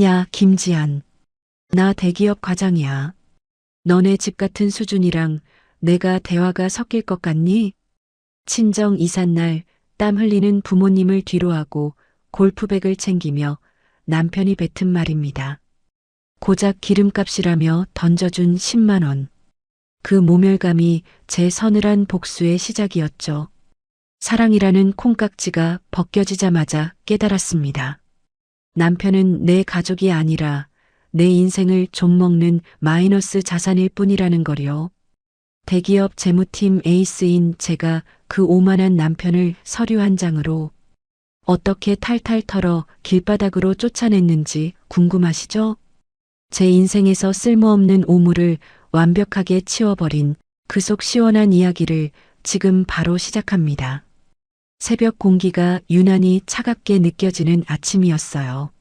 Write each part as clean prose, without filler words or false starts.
야, 김지한. 나 대기업 과장이야. 너네 집 같은 수준이랑 내가 대화가 섞일 것 같니? 친정 이삿날 땀 흘리는 부모님을 뒤로하고 골프백을 챙기며 남편이 뱉은 말입니다. 고작 기름값이라며 던져준 10만 원. 그 모멸감이 제 서늘한 복수의 시작이었죠. 사랑이라는 콩깍지가 벗겨지자마자 깨달았습니다. 남편은 내 가족이 아니라 내 인생을 좀먹는 마이너스 자산일 뿐이라는 거요. 대기업 재무팀 에이스인 제가 그 오만한 남편을 서류 한 장으로 어떻게 탈탈 털어 길바닥으로 쫓아냈는지 궁금하시죠? 제 인생에서 쓸모없는 오물을 완벽하게 치워버린 그 속 시원한 이야기를 지금 바로 시작합니다. 새벽 공기가 유난히 차갑게 느껴지는 아침이었어요.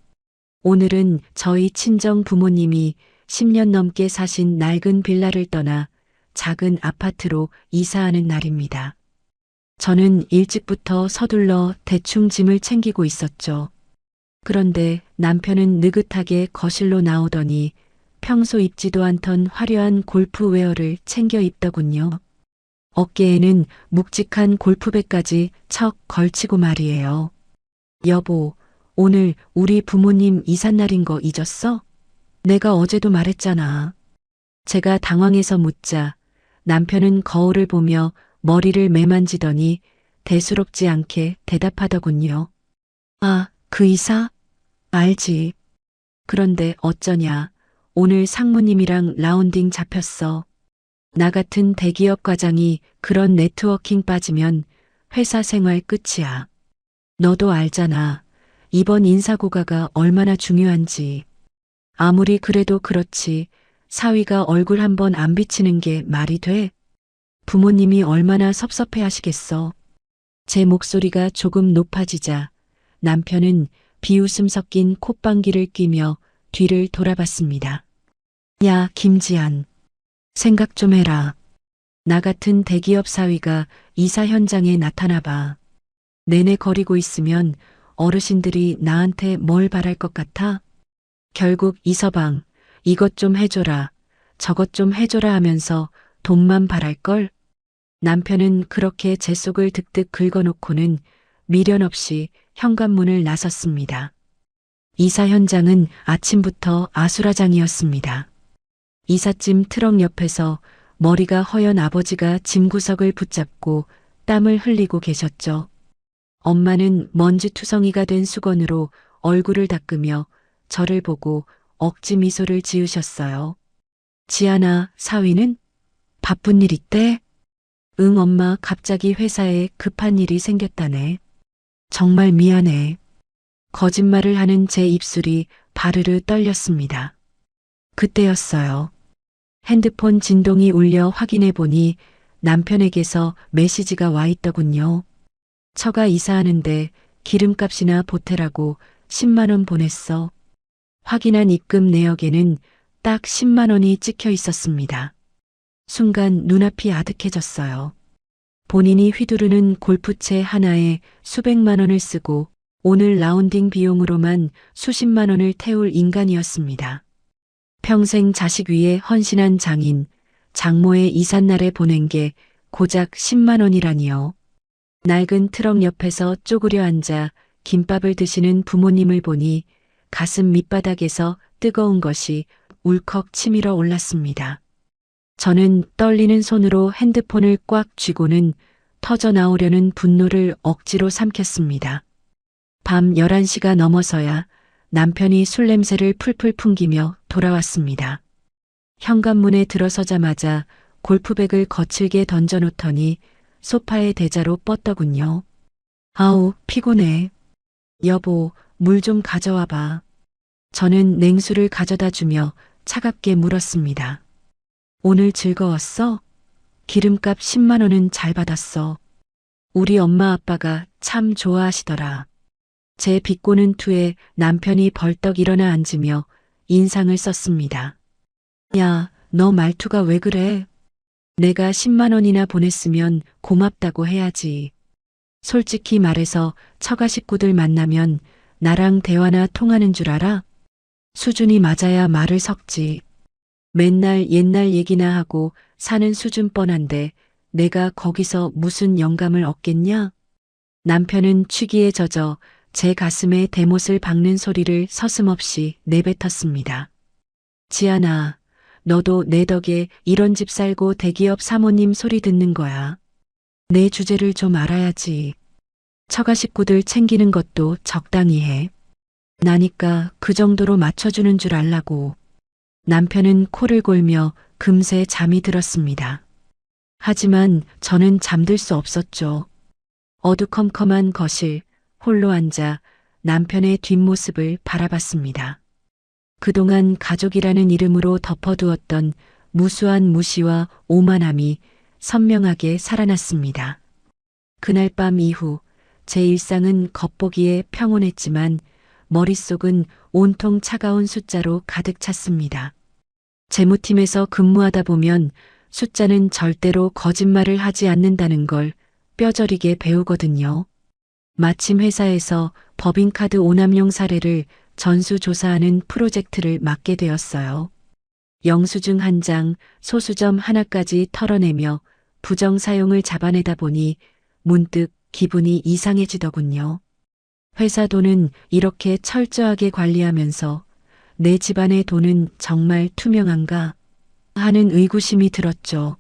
오늘은 저희 친정 부모님이 10년 넘게 사신 낡은 빌라를 떠나 작은 아파트로 이사하는 날입니다. 저는 일찍부터 서둘러 대충 짐을 챙기고 있었죠. 그런데 남편은 느긋하게 거실로 나오더니 평소 입지도 않던 화려한 골프웨어를 챙겨 입더군요. 어깨에는 묵직한 골프백까지 척 걸치고 말이에요. 여보, 오늘 우리 부모님 이삿날인 거 잊었어? 내가 어제도 말했잖아. 제가 당황해서 묻자 남편은 거울을 보며 머리를 매만지더니 대수롭지 않게 대답하더군요. 아, 그 이사? 알지. 그런데 어쩌냐. 오늘 상무님이랑 라운딩 잡혔어. 나 같은 대기업 과장이 그런 네트워킹 빠지면 회사 생활 끝이야. 너도 알잖아. 이번 인사고가가 얼마나 중요한지. 아무리 그래도 그렇지. 사위가 얼굴 한번 안 비치는 게 말이 돼? 부모님이 얼마나 섭섭해 하시겠어. 제 목소리가 조금 높아지자 남편은 비웃음 섞인 콧방귀를 뀌며 뒤를 돌아봤습니다. 야, 김지한. 생각 좀 해라. 나 같은 대기업 사위가 이사 현장에 나타나 봐. 내내 거리고 있으면 어르신들이 나한테 뭘 바랄 것 같아? 결국 이서방, 이것 좀 해줘라, 저것 좀 해줘라 하면서 돈만 바랄걸? 남편은 그렇게 제 속을 득득 긁어놓고는 미련 없이 현관문을 나섰습니다. 이사 현장은 아침부터 아수라장이었습니다. 이삿짐 트럭 옆에서 머리가 허연 아버지가 짐구석을 붙잡고 땀을 흘리고 계셨죠. 엄마는 먼지투성이가 된 수건으로 얼굴을 닦으며 저를 보고 억지 미소를 지으셨어요. 지아나, 사위는? 바쁜 일 있대? 응, 엄마, 갑자기 회사에 급한 일이 생겼다네. 정말 미안해. 거짓말을 하는 제 입술이 바르르 떨렸습니다. 그때였어요. 핸드폰 진동이 울려 확인해 보니 남편에게서 메시지가 와 있더군요. 처가 이사하는데 기름값이나 보태라고 10만 원 보냈어. 확인한 입금 내역에는 딱 10만 원이 찍혀 있었습니다. 순간 눈앞이 아득해졌어요. 본인이 휘두르는 골프채 하나에 수백만 원을 쓰고 오늘 라운딩 비용으로만 수십만 원을 태울 인간이었습니다. 평생 자식 위에 헌신한 장인, 장모의 이삿날에 보낸 게 고작 10만 원이라니요. 낡은 트럭 옆에서 쪼그려 앉아 김밥을 드시는 부모님을 보니 가슴 밑바닥에서 뜨거운 것이 울컥 치밀어 올랐습니다. 저는 떨리는 손으로 핸드폰을 꽉 쥐고는 터져 나오려는 분노를 억지로 삼켰습니다. 밤 11시가 넘어서야 남편이 술 냄새를 풀풀 풍기며 돌아왔습니다. 현관문에 들어서자마자 골프백을 거칠게 던져놓더니 소파에 대자로 뻗더군요. 아우, 피곤해. 여보, 물 좀 가져와 봐. 저는 냉수를 가져다 주며 차갑게 물었습니다. 오늘 즐거웠어? 기름값 10만 원은 잘 받았어. 우리 엄마 아빠가 참 좋아하시더라. 제 비꼬는 투에 남편이 벌떡 일어나 앉으며 인상을 썼습니다. 야, 너 말투가 왜 그래? 내가 10만 원이나 보냈으면 고맙다고 해야지. 솔직히 말해서 처가 식구들 만나면 나랑 대화나 통하는 줄 알아? 수준이 맞아야 말을 섞지. 맨날 옛날 얘기나 하고 사는 수준 뻔한데 내가 거기서 무슨 영감을 얻겠냐? 남편은 취기에 젖어 제 가슴에 대못을 박는 소리를 서슴없이 내뱉었습니다. 지안아, 너도 내 덕에 이런 집 살고 대기업 사모님 소리 듣는 거야. 내 주제를 좀 알아야지. 처가 식구들 챙기는 것도 적당히 해. 나니까 그 정도로 맞춰주는 줄 알라고. 남편은 코를 골며 금세 잠이 들었습니다. 하지만 저는 잠들 수 없었죠. 어두컴컴한 거실, 홀로 앉아 남편의 뒷모습을 바라봤습니다. 그동안 가족이라는 이름으로 덮어두었던 무수한 무시와 오만함이 선명하게 살아났습니다. 그날 밤 이후 제 일상은 겉보기에 평온했지만 머릿속은 온통 차가운 숫자로 가득 찼습니다. 재무팀에서 근무하다 보면 숫자는 절대로 거짓말을 하지 않는다는 걸 뼈저리게 배우거든요. 마침 회사에서 법인카드 오남용 사례를 전수조사하는 프로젝트를 맡게 되었어요. 영수증 한 장, 소수점 하나까지 털어내며 부정 사용을 잡아내다 보니 문득 기분이 이상해지더군요. 회사 돈은 이렇게 철저하게 관리하면서 내 집안의 돈은 정말 투명한가 하는 의구심이 들었죠.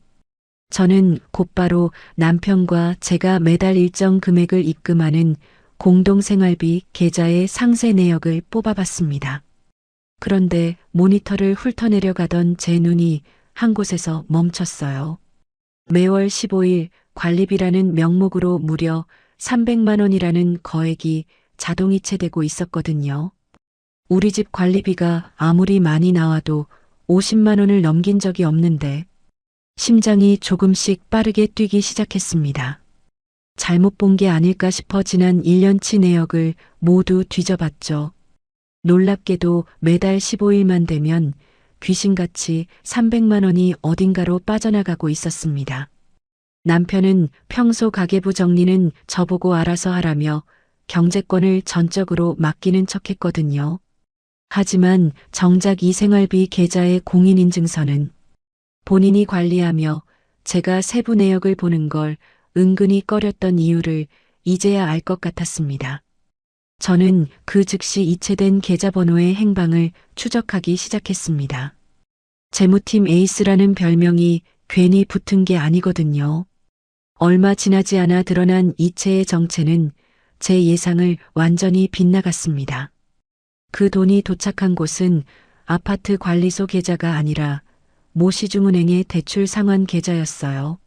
저는 곧바로 남편과 제가 매달 일정 금액을 입금하는 공동생활비 계좌의 상세 내역을 뽑아봤습니다. 그런데 모니터를 훑어내려가던 제 눈이 한 곳에서 멈췄어요. 매월 15일 관리비라는 명목으로 무려 300만 원이라는 거액이 자동이체되고 있었거든요. 우리 집 관리비가 아무리 많이 나와도 50만 원을 넘긴 적이 없는데 심장이 조금씩 빠르게 뛰기 시작했습니다. 잘못 본 게 아닐까 싶어 지난 1년치 내역을 모두 뒤져봤죠. 놀랍게도 매달 15일만 되면 귀신같이 300만 원이 어딘가로 빠져나가고 있었습니다. 남편은 평소 가계부 정리는 저보고 알아서 하라며 경제권을 전적으로 맡기는 척했거든요. 하지만 정작 이 생활비 계좌의 공인인증서는 본인이 관리하며 제가 세부 내역을 보는 걸 은근히 꺼렸던 이유를 이제야 알 것 같았습니다. 저는 그 즉시 이체된 계좌번호의 행방을 추적하기 시작했습니다. 재무팀 에이스라는 별명이 괜히 붙은 게 아니거든요. 얼마 지나지 않아 드러난 이체의 정체는 제 예상을 완전히 빗나갔습니다. 그 돈이 도착한 곳은 아파트 관리소 계좌가 아니라 모 시중은행의 대출 상환 계좌였어요.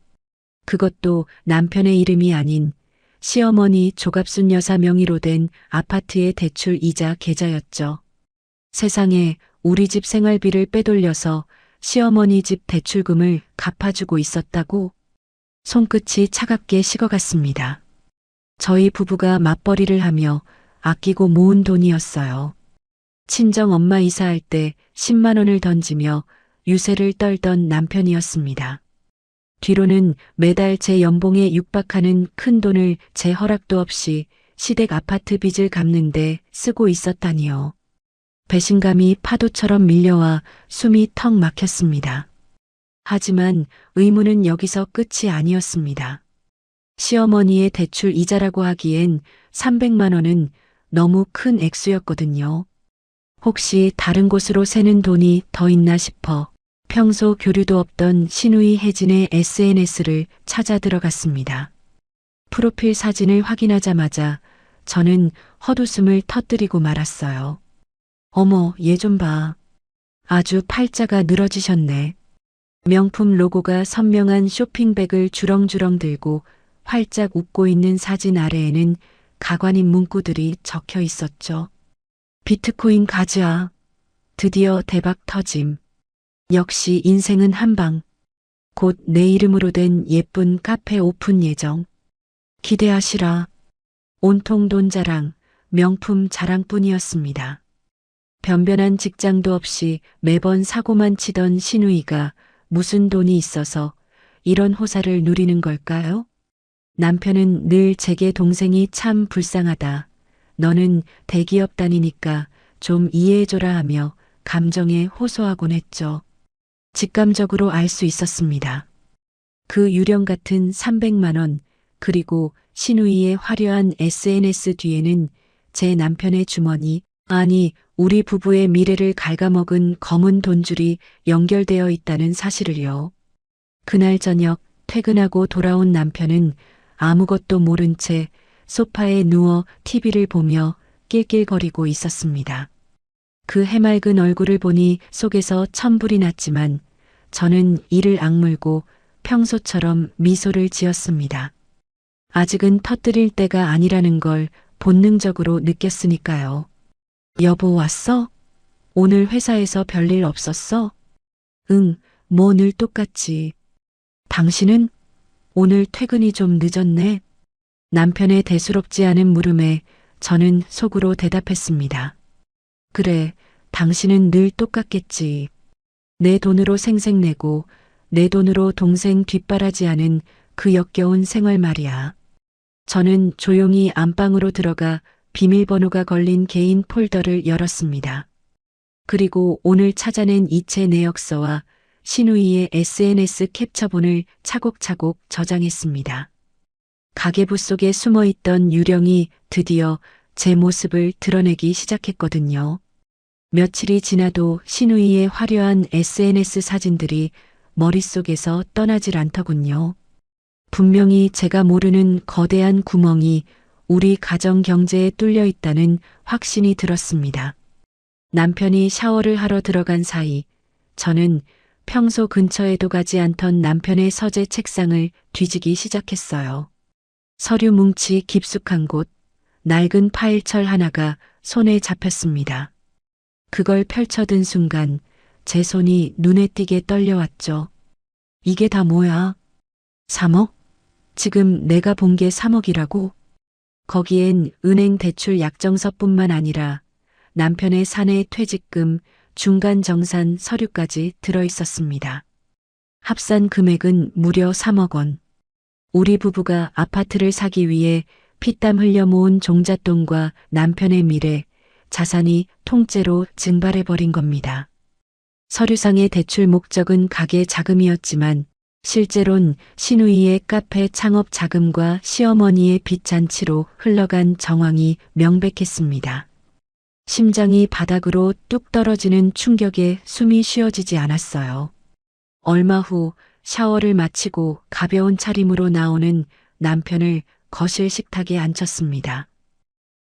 그것도 남편의 이름이 아닌 시어머니 조갑순 여사 명의로 된 아파트의 대출 이자 계좌였죠. 세상에 우리 집 생활비를 빼돌려서 시어머니 집 대출금을 갚아주고 있었다고? 손끝이 차갑게 식어갔습니다. 저희 부부가 맞벌이를 하며 아끼고 모은 돈이었어요. 친정 엄마 이사할 때 10만 원을 던지며 유세를 떨던 남편이었습니다. 뒤로는 매달 제 연봉에 육박하는 큰 돈을 제 허락도 없이 시댁 아파트 빚을 갚는데 쓰고 있었다니요. 배신감이 파도처럼 밀려와 숨이 턱 막혔습니다. 하지만 의무는 여기서 끝이 아니었습니다. 시어머니의 대출 이자라고 하기엔 300만 원은 너무 큰 액수였거든요. 혹시 다른 곳으로 새는 돈이 더 있나 싶어 평소 교류도 없던 신우이 혜진의 SNS를 찾아 들어갔습니다. 프로필 사진을 확인하자마자 저는 헛웃음을 터뜨리고 말았어요. 어머, 얘 좀 봐. 아주 팔자가 늘어지셨네. 명품 로고가 선명한 쇼핑백을 주렁주렁 들고 활짝 웃고 있는 사진 아래에는 가관인 문구들이 적혀 있었죠. 비트코인 가즈아. 드디어 대박 터짐. 역시 인생은 한방. 곧 내 이름으로 된 예쁜 카페 오픈 예정. 기대하시라. 온통 돈 자랑, 명품 자랑뿐이었습니다. 변변한 직장도 없이 매번 사고만 치던 신우이가 무슨 돈이 있어서 이런 호사를 누리는 걸까요? 남편은 늘 제게 동생이 참 불쌍하다. 너는 대기업 다니니까 좀 이해해줘라 하며 감정에 호소하곤 했죠. 직감적으로 알 수 있었습니다. 그 유령 같은 300만 원, 그리고 신우이의 화려한 SNS 뒤에는 제 남편의 주머니, 아니, 우리 부부의 미래를 갉아먹은 검은 돈줄이 연결되어 있다는 사실을요. 그날 저녁 퇴근하고 돌아온 남편은 아무것도 모른 채 소파에 누워 TV를 보며 낄낄거리고 있었습니다. 그 해맑은 얼굴을 보니 속에서 천불이 났지만 저는 이를 악물고 평소처럼 미소를 지었습니다. 아직은 터뜨릴 때가 아니라는 걸 본능적으로 느꼈으니까요. 여보 왔어? 오늘 회사에서 별일 없었어? 응, 뭐 늘 똑같지. 당신은? 오늘 퇴근이 좀 늦었네. 남편의 대수롭지 않은 물음에 저는 속으로 대답했습니다. 그래, 당신은 늘 똑같겠지. 내 돈으로 생색내고 내 돈으로 동생 뒷바라지하는 그 역겨운 생활 말이야. 저는 조용히 안방으로 들어가 비밀번호가 걸린 개인 폴더를 열었습니다. 그리고 오늘 찾아낸 이체 내역서와 신우이의 SNS 캡처본을 차곡차곡 저장했습니다. 가계부 속에 숨어있던 유령이 드디어 제 모습을 드러내기 시작했거든요. 며칠이 지나도 신우이의 화려한 SNS 사진들이 머릿속에서 떠나질 않더군요. 분명히 제가 모르는 거대한 구멍이 우리 가정 경제에 뚫려 있다는 확신이 들었습니다. 남편이 샤워를 하러 들어간 사이 저는 평소 근처에도 가지 않던 남편의 서재 책상을 뒤지기 시작했어요. 서류 뭉치 깊숙한 곳, 낡은 파일철 하나가 손에 잡혔습니다. 그걸 펼쳐든 순간 제 손이 눈에 띄게 떨려왔죠. 이게 다 뭐야? 3억? 지금 내가 본 게 3억이라고? 거기엔 은행 대출 약정서뿐만 아니라 남편의 사내 퇴직금, 중간 정산 서류까지 들어 있었습니다. 합산 금액은 무려 3억 원. 우리 부부가 아파트를 사기 위해 피땀 흘려 모은 종잣돈과 남편의 미래, 자산이 통째로 증발해버린 겁니다. 서류상의 대출 목적은 가게 자금이었지만 실제론 신우이의 카페 창업 자금과 시어머니의 빚 잔치로 흘러간 정황이 명백했습니다. 심장이 바닥으로 뚝 떨어지는 충격에 숨이 쉬어지지 않았어요. 얼마 후 샤워를 마치고 가벼운 차림으로 나오는 남편을 거실 식탁에 앉혔습니다.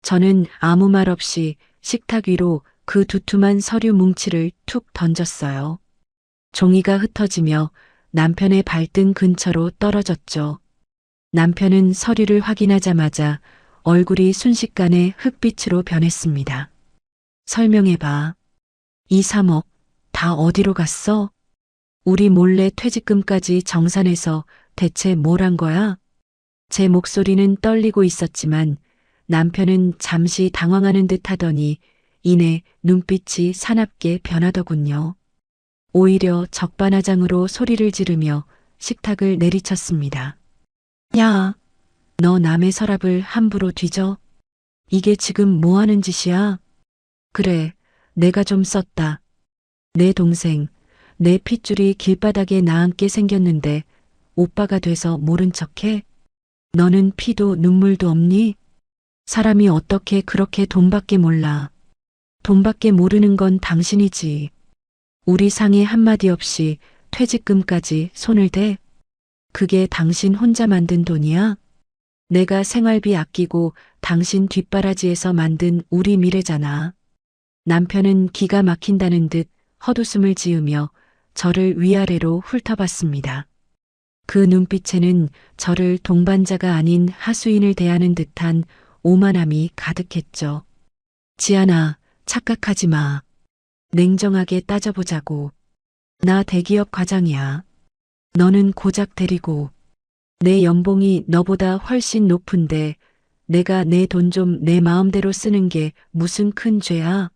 저는 아무 말 없이 식탁 위로 그 두툼한 서류 뭉치를 툭 던졌어요. 종이가 흩어지며 남편의 발등 근처로 떨어졌죠. 남편은 서류를 확인하자마자 얼굴이 순식간에 흑빛으로 변했습니다. 설명해봐. 이 3억 다 어디로 갔어? 우리 몰래 퇴직금까지 정산해서 대체 뭘 한 거야? 제 목소리는 떨리고 있었지만 남편은 잠시 당황하는 듯 하더니 이내 눈빛이 사납게 변하더군요. 오히려 적반하장으로 소리를 지르며 식탁을 내리쳤습니다. 야, 너 남의 서랍을 함부로 뒤져? 이게 지금 뭐 하는 짓이야? 그래, 내가 좀 썼다. 내 동생, 내 핏줄이 길바닥에 나앉게 생겼는데 오빠가 돼서 모른 척해? 너는 피도 눈물도 없니? 사람이 어떻게 그렇게 돈밖에 몰라. 돈밖에 모르는 건 당신이지. 우리 상의 한마디 없이 퇴직금까지 손을 대? 그게 당신 혼자 만든 돈이야? 내가 생활비 아끼고 당신 뒷바라지에서 만든 우리 미래잖아. 남편은 기가 막힌다는 듯 헛웃음을 지으며 저를 위아래로 훑어봤습니다. 그 눈빛에는 저를 동반자가 아닌 하수인을 대하는 듯한 오만함이 가득했죠. 지안아, 착각하지 마. 냉정하게 따져보자고. 나 대기업 과장이야. 너는 고작 대리고. 내 연봉이 너보다 훨씬 높은데 내가 내 돈 좀 내 마음대로 쓰는 게 무슨 큰 죄야?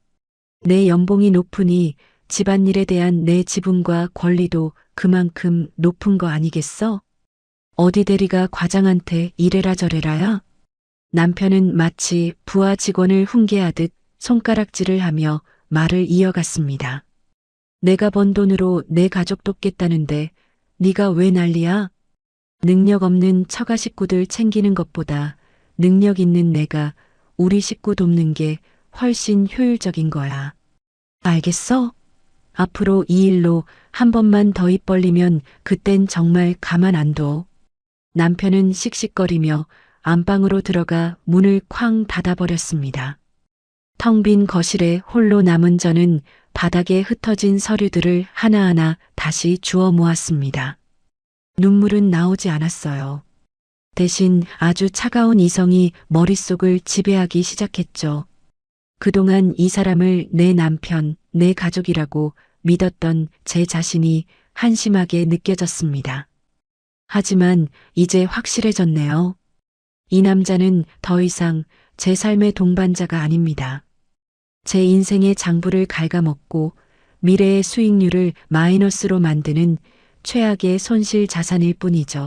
내 연봉이 높으니 집안일에 대한 내 지분과 권리도 그만큼 높은 거 아니겠어? 어디 대리가 과장한테 이래라 저래라야? 남편은 마치 부하 직원을 훈계하듯 손가락질을 하며 말을 이어갔습니다. 내가 번 돈으로 내 가족 돕겠다는데 네가 왜 난리야? 능력 없는 처가 식구들 챙기는 것보다 능력 있는 내가 우리 식구 돕는 게 훨씬 효율적인 거야. 알겠어? 앞으로 이 일로 한 번만 더 입 벌리면 그땐 정말 가만 안 둬. 남편은 씩씩거리며 안방으로 들어가 문을 쾅 닫아버렸습니다. 텅 빈 거실에 홀로 남은 저는 바닥에 흩어진 서류들을 하나하나 다시 주워 모았습니다. 눈물은 나오지 않았어요. 대신 아주 차가운 이성이 머릿속을 지배하기 시작했죠. 그동안 이 사람을 내 남편, 내 가족이라고 믿었던 제 자신이 한심하게 느껴졌습니다. 하지만 이제 확실해졌네요. 이 남자는 더 이상 제 삶의 동반자가 아닙니다. 제 인생의 장부를 갉아먹고 미래의 수익률을 마이너스로 만드는 최악의 손실 자산일 뿐이죠.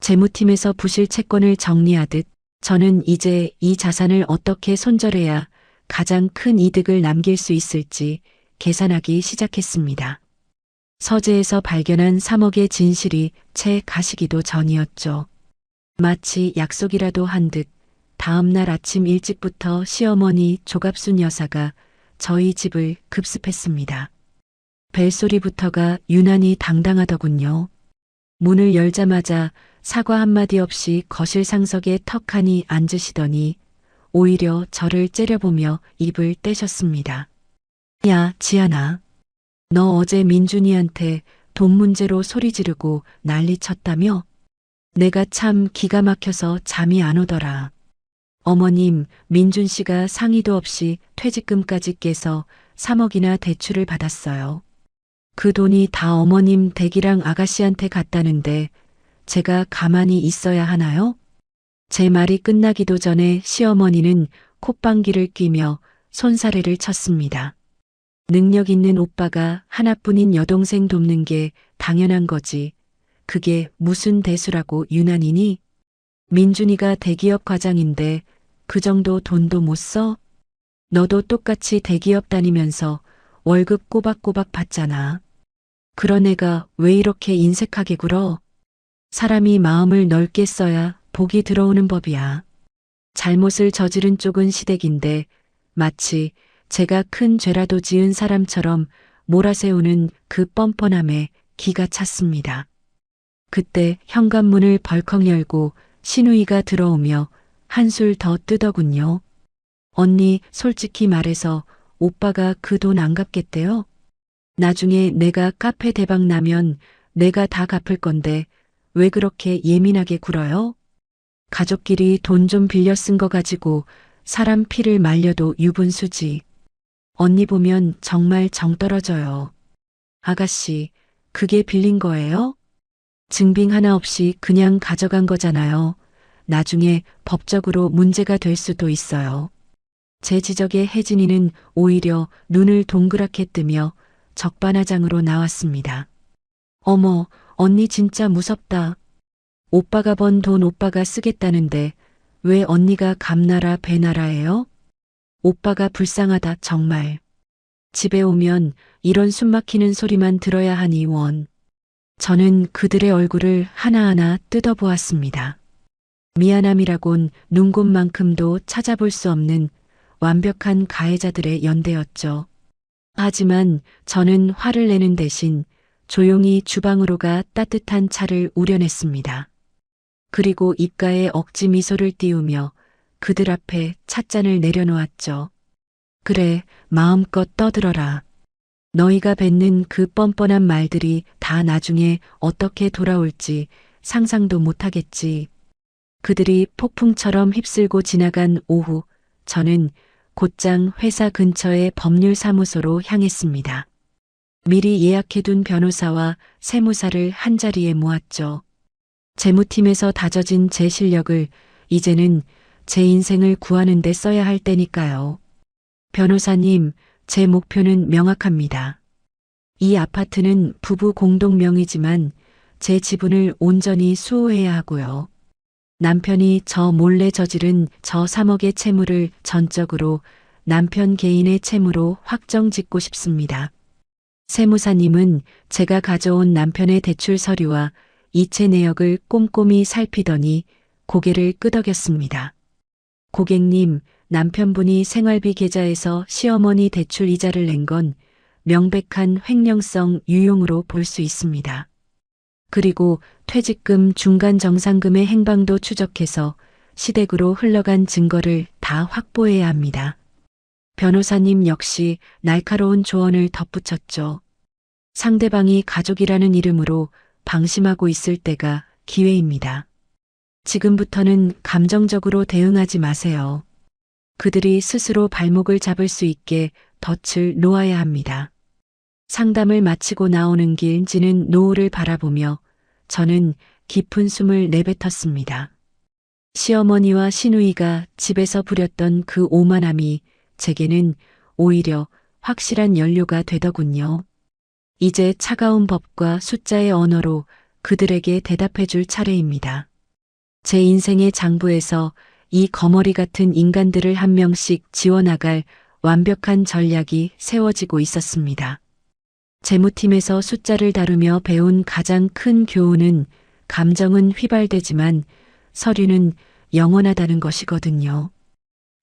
재무팀에서 부실 채권을 정리하듯 저는 이제 이 자산을 어떻게 손절해야 가장 큰 이득을 남길 수 있을지 계산하기 시작했습니다. 서재에서 발견한 3억의 진실이 채 가시기도 전이었죠. 마치 약속이라도 한 듯 다음 날 아침 일찍부터 시어머니 조갑순 여사가 저희 집을 급습했습니다. 벨소리부터가 유난히 당당하더군요. 문을 열자마자 사과 한마디 없이 거실 상석에 턱하니 앉으시더니 오히려 저를 째려보며 입을 떼셨습니다. 야, 지안아. 너 어제 민준이한테 돈 문제로 소리 지르고 난리 쳤다며? 내가 참 기가 막혀서 잠이 안 오더라. 어머님, 민준 씨가 상의도 없이 퇴직금까지 깨서 3억이나 대출을 받았어요. 그 돈이 다 어머님 댁이랑 아가씨한테 갔다는데 제가 가만히 있어야 하나요? 제 말이 끝나기도 전에 시어머니는 콧방귀를 뀌며 손사래를 쳤습니다. 능력 있는 오빠가 하나뿐인 여동생 돕는 게 당연한 거지. 그게 무슨 대수라고 유난이니? 민준이가 대기업 과장인데 그 정도 돈도 못 써? 너도 똑같이 대기업 다니면서 월급 꼬박꼬박 받잖아. 그런 애가 왜 이렇게 인색하게 굴어? 사람이 마음을 넓게 써야 복이 들어오는 법이야. 잘못을 저지른 쪽은 시댁인데 마치 제가 큰 죄라도 지은 사람처럼 몰아세우는 그 뻔뻔함에 기가 찼습니다. 그때 현관문을 벌컥 열고 신우이가 들어오며 한술 더 뜨더군요. 언니, 솔직히 말해서 오빠가 그 돈 안 갚겠대요? 나중에 내가 카페 대박 나면 내가 다 갚을 건데 왜 그렇게 예민하게 굴어요? 가족끼리 돈 좀 빌려 쓴 거 가지고 사람 피를 말려도 유분수지. 언니 보면 정말 정 떨어져요. 아가씨, 그게 빌린 거예요? 증빙 하나 없이 그냥 가져간 거잖아요. 나중에 법적으로 문제가 될 수도 있어요. 제 지적에 혜진이는 오히려 눈을 동그랗게 뜨며 적반하장으로 나왔습니다. 어머, 언니 진짜 무섭다. 오빠가 번 돈 오빠가 쓰겠다는데 왜 언니가 감나라 배나라예요? 오빠가 불쌍하다 정말. 집에 오면 이런 숨막히는 소리만 들어야 하니 원. 저는 그들의 얼굴을 하나하나 뜯어보았습니다. 미안함이라곤 눈곱만큼도 찾아볼 수 없는 완벽한 가해자들의 연대였죠. 하지만 저는 화를 내는 대신 조용히 주방으로 가 따뜻한 차를 우려냈습니다. 그리고 입가에 억지 미소를 띄우며 그들 앞에 찻잔을 내려놓았죠. 그래, 마음껏 떠들어라. 너희가 뱉는 그 뻔뻔한 말들이 다 나중에 어떻게 돌아올지 상상도 못하겠지. 그들이 폭풍처럼 휩쓸고 지나간 오후, 저는 곧장 회사 근처의 법률사무소로 향했습니다. 미리 예약해둔 변호사와 세무사를 한자리에 모았죠. 재무팀에서 다져진 제 실력을 이제는 제 인생을 구하는 데 써야 할 때니까요. 변호사님, 제 목표는 명확합니다. 이 아파트는 부부 공동 명의지만 제 지분을 온전히 수호해야 하고요. 남편이 저 몰래 저지른 저 3억의 채무를 전적으로 남편 개인의 채무로 확정 짓고 싶습니다. 세무사님은 제가 가져온 남편의 대출 서류와 이체 내역을 꼼꼼히 살피더니 고개를 끄덕였습니다. 고객님, 남편분이 생활비 계좌에서 시어머니 대출 이자를 낸 건 명백한 횡령성 유용으로 볼 수 있습니다. 그리고 퇴직금 중간 정산금의 행방도 추적해서 시댁으로 흘러간 증거를 다 확보해야 합니다. 변호사님 역시 날카로운 조언을 덧붙였죠. 상대방이 가족이라는 이름으로 방심하고 있을 때가 기회입니다. 지금부터는 감정적으로 대응하지 마세요. 그들이 스스로 발목을 잡을 수 있게 덫을 놓아야 합니다. 상담을 마치고 나오는 길 지는 노을을 바라보며 저는 깊은 숨을 내뱉었습니다. 시어머니와 시누이가 집에서 부렸던 그 오만함이 제게는 오히려 확실한 연료가 되더군요. 이제 차가운 법과 숫자의 언어로 그들에게 대답해 줄 차례입니다. 제 인생의 장부에서 이 거머리 같은 인간들을 한 명씩 지워나갈 완벽한 전략이 세워지고 있었습니다. 재무팀에서 숫자를 다루며 배운 가장 큰 교훈은 감정은 휘발되지만 서류는 영원하다는 것이거든요.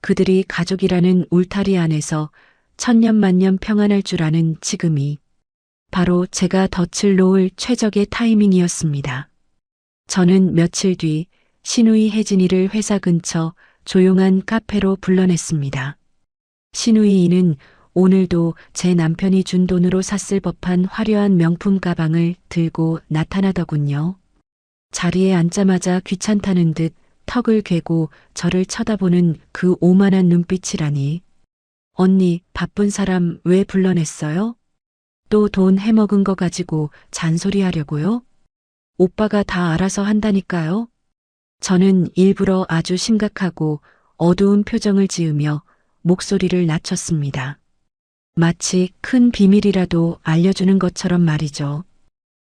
그들이 가족이라는 울타리 안에서 천년만년 평안할 줄 아는 지금이 바로 제가 덫을 놓을 최적의 타이밍이었습니다. 저는 며칠 뒤 시누이 혜진이를 회사 근처 조용한 카페로 불러냈습니다. 시누이는 오늘도 제 남편이 준 돈으로 샀을 법한 화려한 명품 가방을 들고 나타나더군요. 자리에 앉자마자 귀찮다는 듯 턱을 괴고 저를 쳐다보는 그 오만한 눈빛이라니. 언니, 바쁜 사람 왜 불러냈어요? 또 돈 해먹은 거 가지고 잔소리하려고요? 오빠가 다 알아서 한다니까요. 저는 일부러 아주 심각하고 어두운 표정을 지으며 목소리를 낮췄습니다. 마치 큰 비밀이라도 알려주는 것처럼 말이죠.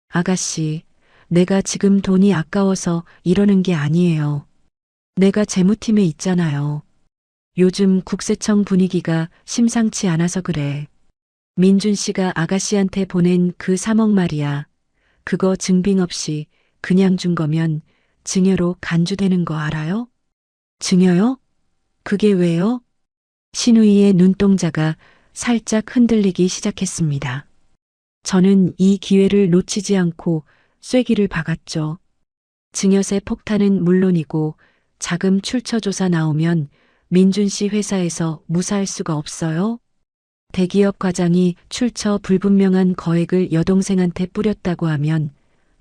아가씨, 내가 지금 돈이 아까워서 이러는 게 아니에요. 내가 재무팀에 있잖아요. 요즘 국세청 분위기가 심상치 않아서 그래. 민준 씨가 아가씨한테 보낸 그 3억 말이야. 그거 증빙 없이 그냥 준 거면 증여로 간주되는 거 알아요? 증여요? 그게 왜요? 시누이의 눈동자가 살짝 흔들리기 시작했습니다. 저는 이 기회를 놓치지 않고 쐐기를 박았죠. 증여세 폭탄은 물론이고 자금 출처 조사 나오면 민준 씨 회사에서 무사할 수가 없어요. 대기업 과장이 출처 불분명한 거액을 여동생한테 뿌렸다고 하면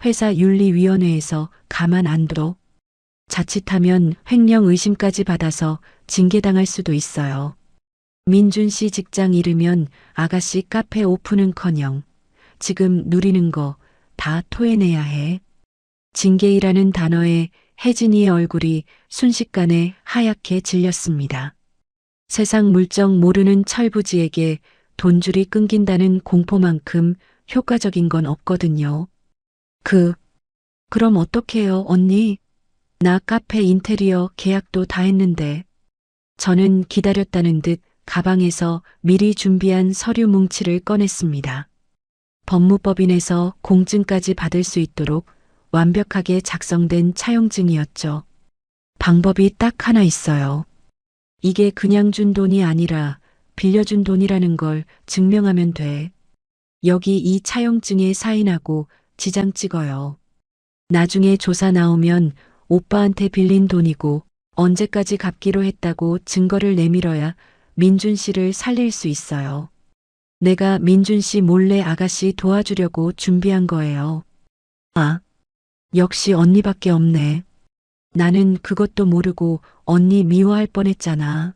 회사 윤리위원회에서 가만 안 둬. 자칫하면 횡령 의심까지 받아서 징계당할 수도 있어요. 민준 씨 직장 잃으면 아가씨 카페 오픈은커녕 지금 누리는 거 다 토해내야 해. 징계이라는 단어에 혜진이의 얼굴이 순식간에 하얗게 질렸습니다. 세상 물정 모르는 철부지에게 돈줄이 끊긴다는 공포만큼 효과적인 건 없거든요. 그럼 어떡해요, 언니? 나 카페 인테리어 계약도 다 했는데. 저는 기다렸다는 듯 가방에서 미리 준비한 서류 뭉치를 꺼냈습니다. 법무법인에서 공증까지 받을 수 있도록 완벽하게 작성된 차용증이었죠. 방법이 딱 하나 있어요. 이게 그냥 준 돈이 아니라 빌려준 돈이라는 걸 증명하면 돼. 여기 이 차용증에 사인하고 지장 찍어요. 나중에 조사 나오면 오빠한테 빌린 돈이고 언제까지 갚기로 했다고 증거를 내밀어야 민준 씨를 살릴 수 있어요. 내가 민준 씨 몰래 아가씨 도와주려고 준비한 거예요. 아, 역시 언니밖에 없네. 나는 그것도 모르고 언니 미워할 뻔했잖아.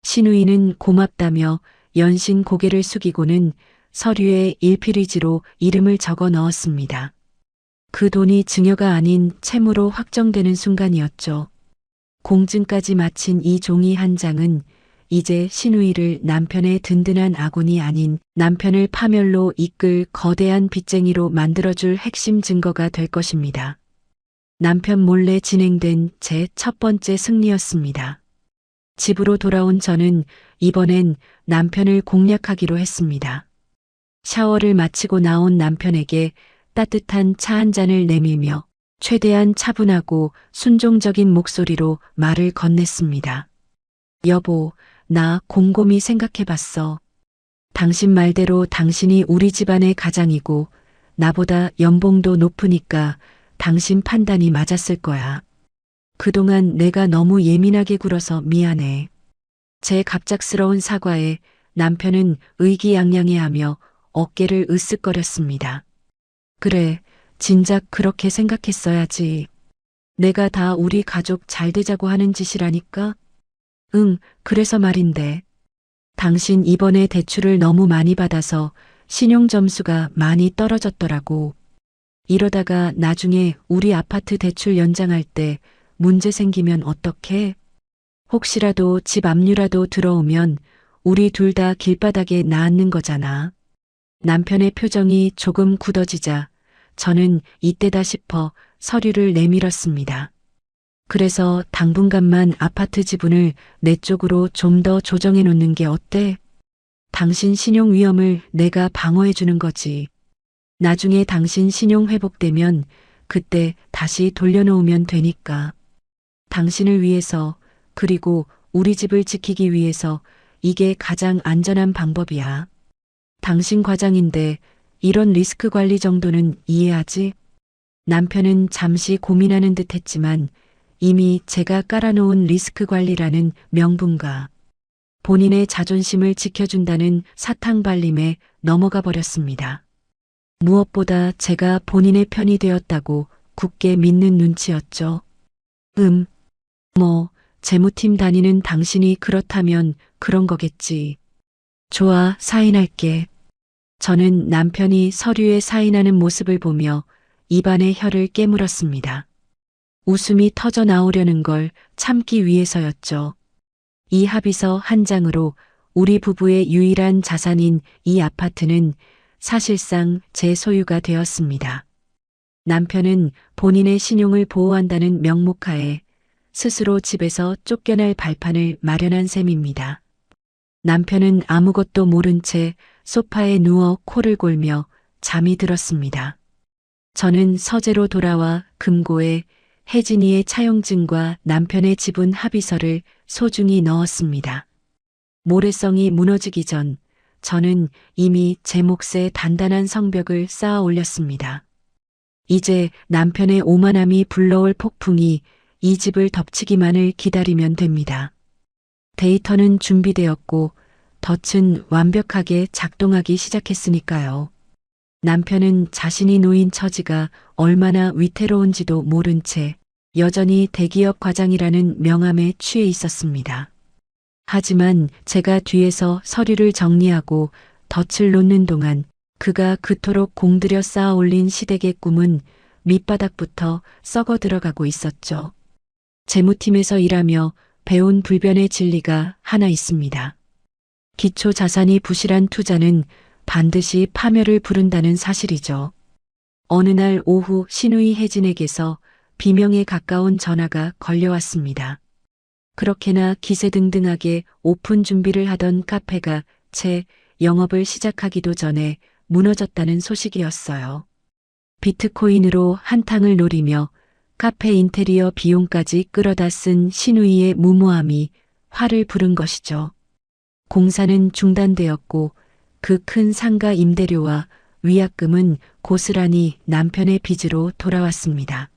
시누이는 고맙다며 연신 고개를 숙이고는 서류에 1페이지로 이름을 적어 넣었습니다. 그 돈이 증여가 아닌 채무로 확정되는 순간이었죠. 공증까지 마친 이 종이 한 장은 이제 시누이를 남편의 든든한 아군이 아닌 남편을 파멸로 이끌 거대한 빚쟁이로 만들어줄 핵심 증거가 될 것입니다. 남편 몰래 진행된 제 첫 번째 승리였습니다. 집으로 돌아온 저는 이번엔 남편을 공략하기로 했습니다. 샤워를 마치고 나온 남편에게 따뜻한 차 한 잔을 내밀며 최대한 차분하고 순종적인 목소리로 말을 건넸습니다. 여보, 나 곰곰이 생각해봤어. 당신 말대로 당신이 우리 집안의 가장이고 나보다 연봉도 높으니까 당신 판단이 맞았을 거야. 그동안 내가 너무 예민하게 굴어서 미안해. 제 갑작스러운 사과에 남편은 의기양양해하며 어깨를 으쓱거렸습니다. 그래, 진작 그렇게 생각했어야지. 내가 다 우리 가족 잘 되자고 하는 짓이라니까? 응, 그래서 말인데. 당신 이번에 대출을 너무 많이 받아서 신용 점수가 많이 떨어졌더라고. 이러다가 나중에 우리 아파트 대출 연장할 때 문제 생기면 어떡해? 혹시라도 집 압류라도 들어오면 우리 둘 다 길바닥에 나앉는 거잖아. 남편의 표정이 조금 굳어지자 저는 이때다 싶어 서류를 내밀었습니다. 그래서 당분간만 아파트 지분을 내 쪽으로 좀 더 조정해 놓는 게 어때? 당신 신용 위험을 내가 방어해 주는 거지. 나중에 당신 신용 회복되면 그때 다시 돌려놓으면 되니까. 당신을 위해서 그리고 우리 집을 지키기 위해서 이게 가장 안전한 방법이야. 당신 과장인데 이런 리스크 관리 정도는 이해하지? 남편은 잠시 고민하는 듯 했지만 이미 제가 깔아놓은 리스크 관리라는 명분과 본인의 자존심을 지켜준다는 사탕발림에 넘어가 버렸습니다. 무엇보다 제가 본인의 편이 되었다고 굳게 믿는 눈치였죠. 재무팀 다니는 당신이 그렇다면 그런 거겠지. 좋아, 사인할게. 저는 남편이 서류에 사인하는 모습을 보며 입안의 혀를 깨물었습니다. 웃음이 터져 나오려는 걸 참기 위해서였죠. 이 합의서 한 장으로 우리 부부의 유일한 자산인 이 아파트는 사실상 제 소유가 되었습니다. 남편은 본인의 신용을 보호한다는 명목하에 스스로 집에서 쫓겨날 발판을 마련한 셈입니다. 남편은 아무것도 모른 채 소파에 누워 코를 골며 잠이 들었습니다. 저는 서재로 돌아와 금고에 혜진이의 차용증과 남편의 지분 합의서를 소중히 넣었습니다. 모래성이 무너지기 전 저는 이미 제 몫에 단단한 성벽을 쌓아 올렸습니다. 이제 남편의 오만함이 불러올 폭풍이 이 집을 덮치기만을 기다리면 됩니다. 데이터는 준비되었고 덫은 완벽하게 작동하기 시작했으니까요. 남편은 자신이 놓인 처지가 얼마나 위태로운지도 모른 채 여전히 대기업 과장이라는 명함에 취해 있었습니다. 하지만 제가 뒤에서 서류를 정리하고 덫을 놓는 동안 그가 그토록 공들여 쌓아 올린 시댁의 꿈은 밑바닥부터 썩어 들어가고 있었죠. 재무팀에서 일하며 배운 불변의 진리가 하나 있습니다. 기초 자산이 부실한 투자는 반드시 파멸을 부른다는 사실이죠. 어느 날 오후 신우이 혜진에게서 비명에 가까운 전화가 걸려왔습니다. 그렇게나 기세등등하게 오픈 준비를 하던 카페가 채 영업을 시작하기도 전에 무너졌다는 소식이었어요. 비트코인으로 한탕을 노리며 카페 인테리어 비용까지 끌어다 쓴 신우이의 무모함이 화를 부른 것이죠. 공사는 중단되었고 그 큰 상가 임대료와 위약금은 고스란히 남편의 빚으로 돌아왔습니다.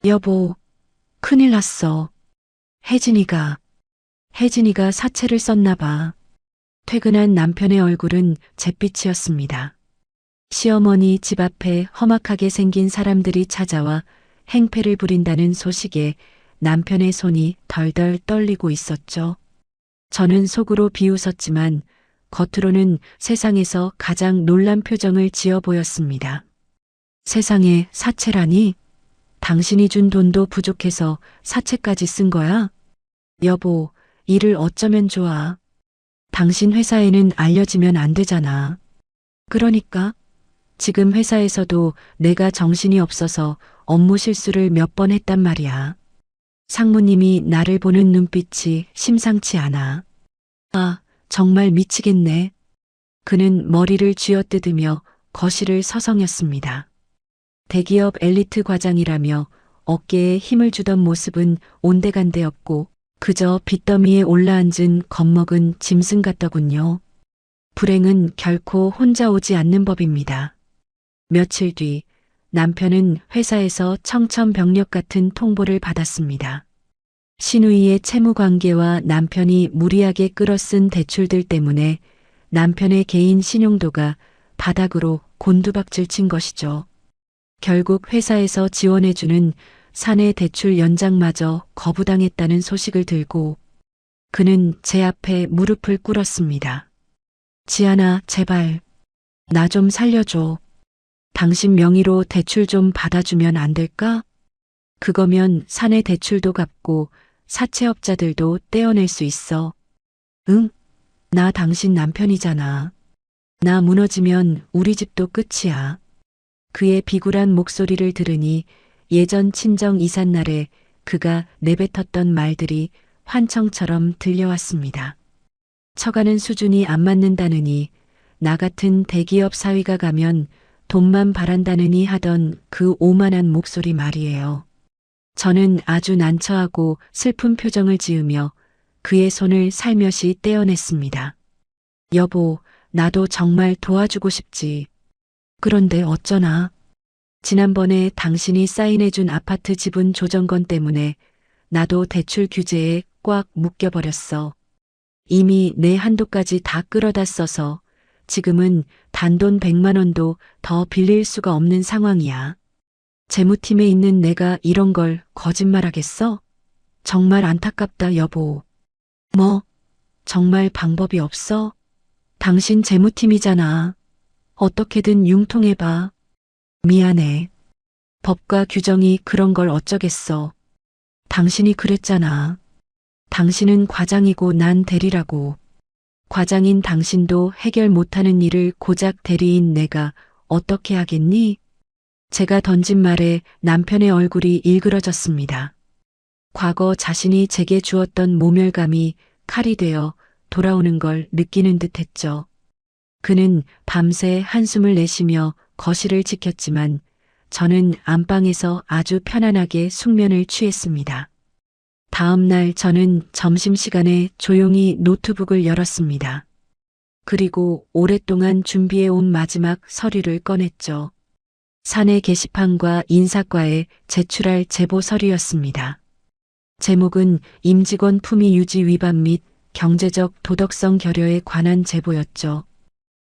여보, 큰일 났어. 혜진이가 사채를 썼나 봐. 퇴근한 남편의 얼굴은 잿빛이었습니다. 시어머니 집 앞에 험악하게 생긴 사람들이 찾아와 행패를 부린다는 소식에 남편의 손이 덜덜 떨리고 있었죠. 저는 속으로 비웃었지만 겉으로는 세상에서 가장 놀란 표정을 지어 보였습니다. 세상에 사채라니? 당신이 준 돈도 부족해서 사채까지 쓴 거야? 여보, 일을 어쩌면 좋아. 당신 회사에는 알려지면 안 되잖아. 그러니까 지금 회사에서도 내가 정신이 없어서 업무 실수를 몇 번 했단 말이야. 상무님이 나를 보는 눈빛이 심상치 않아. 아, 정말 미치겠네. 그는 머리를 쥐어뜯으며 거실을 서성였습니다. 대기업 엘리트 과장이라며 어깨에 힘을 주던 모습은 온데간데 없고 그저 빚더미에 올라앉은 겁먹은 짐승 같더군요. 불행은 결코 혼자 오지 않는 법입니다. 며칠 뒤 남편은 회사에서 청천벽력 같은 통보를 받았습니다. 신우이의 채무 관계와 남편이 무리하게 끌어쓴 대출들 때문에 남편의 개인 신용도가 바닥으로 곤두박질 친 것이죠. 결국 회사에서 지원해주는 사내 대출 연장마저 거부당했다는 소식을 들고 그는 제 앞에 무릎을 꿇었습니다. 지아나, 제발 나 좀 살려줘. 당신 명의로 대출 좀 받아주면 안 될까? 그거면 사내 대출도 갚고 사채업자들도 떼어낼 수 있어. 응? 나 당신 남편이잖아. 나 무너지면 우리 집도 끝이야. 그의 비굴한 목소리를 들으니 예전 친정 이삿날에 그가 내뱉었던 말들이 환청처럼 들려왔습니다. 처가는 수준이 안 맞는다느니 나 같은 대기업 사위가 가면 돈만 바란다느니 하던 그 오만한 목소리 말이에요. 저는 아주 난처하고 슬픈 표정을 지으며 그의 손을 살며시 떼어냈습니다. 여보, 나도 정말 도와주고 싶지. 그런데 어쩌나. 지난번에 당신이 사인해준 아파트 지분 조정건 때문에 나도 대출 규제에 꽉 묶여버렸어. 이미 내 한도까지 다 끌어다 써서 지금은 단돈 100만 원도 더 빌릴 수가 없는 상황이야. 재무팀에 있는 내가 이런 걸 거짓말하겠어? 정말 안타깝다, 여보. 뭐, 정말 방법이 없어? 당신 재무팀이잖아. 어떻게든 융통해봐. 미안해. 법과 규정이 그런 걸 어쩌겠어. 당신이 그랬잖아. 당신은 과장이고 난 대리라고. 과장인 당신도 해결 못하는 일을 고작 대리인 내가 어떻게 하겠니? 제가 던진 말에 남편의 얼굴이 일그러졌습니다. 과거 자신이 제게 주었던 모멸감이 칼이 되어 돌아오는 걸 느끼는 듯 했죠. 그는 밤새 한숨을 내쉬며 거실을 지켰지만 저는 안방에서 아주 편안하게 숙면을 취했습니다. 다음 날 저는 점심시간에 조용히 노트북을 열었습니다. 그리고 오랫동안 준비해온 마지막 서류를 꺼냈죠. 사내 게시판과 인사과에 제출할 제보 서류였습니다. 제목은 임직원 품위 유지 위반 및 경제적 도덕성 결여에 관한 제보였죠.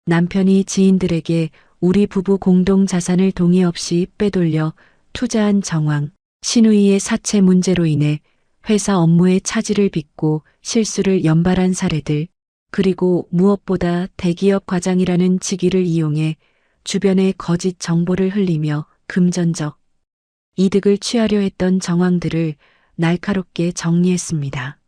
남편이 지인들에게 우리 부부 공동 자산을 동의 없이 빼돌려 투자한 정황, 신우이의 사채 문제로 인해 회사 업무에 차질을 빚고 실수를 연발한 사례들, 그리고 무엇보다 대기업 과장이라는 직위를 이용해 주변에 거짓 정보를 흘리며 금전적 이득을 취하려 했던 정황들을 날카롭게 정리했습니다.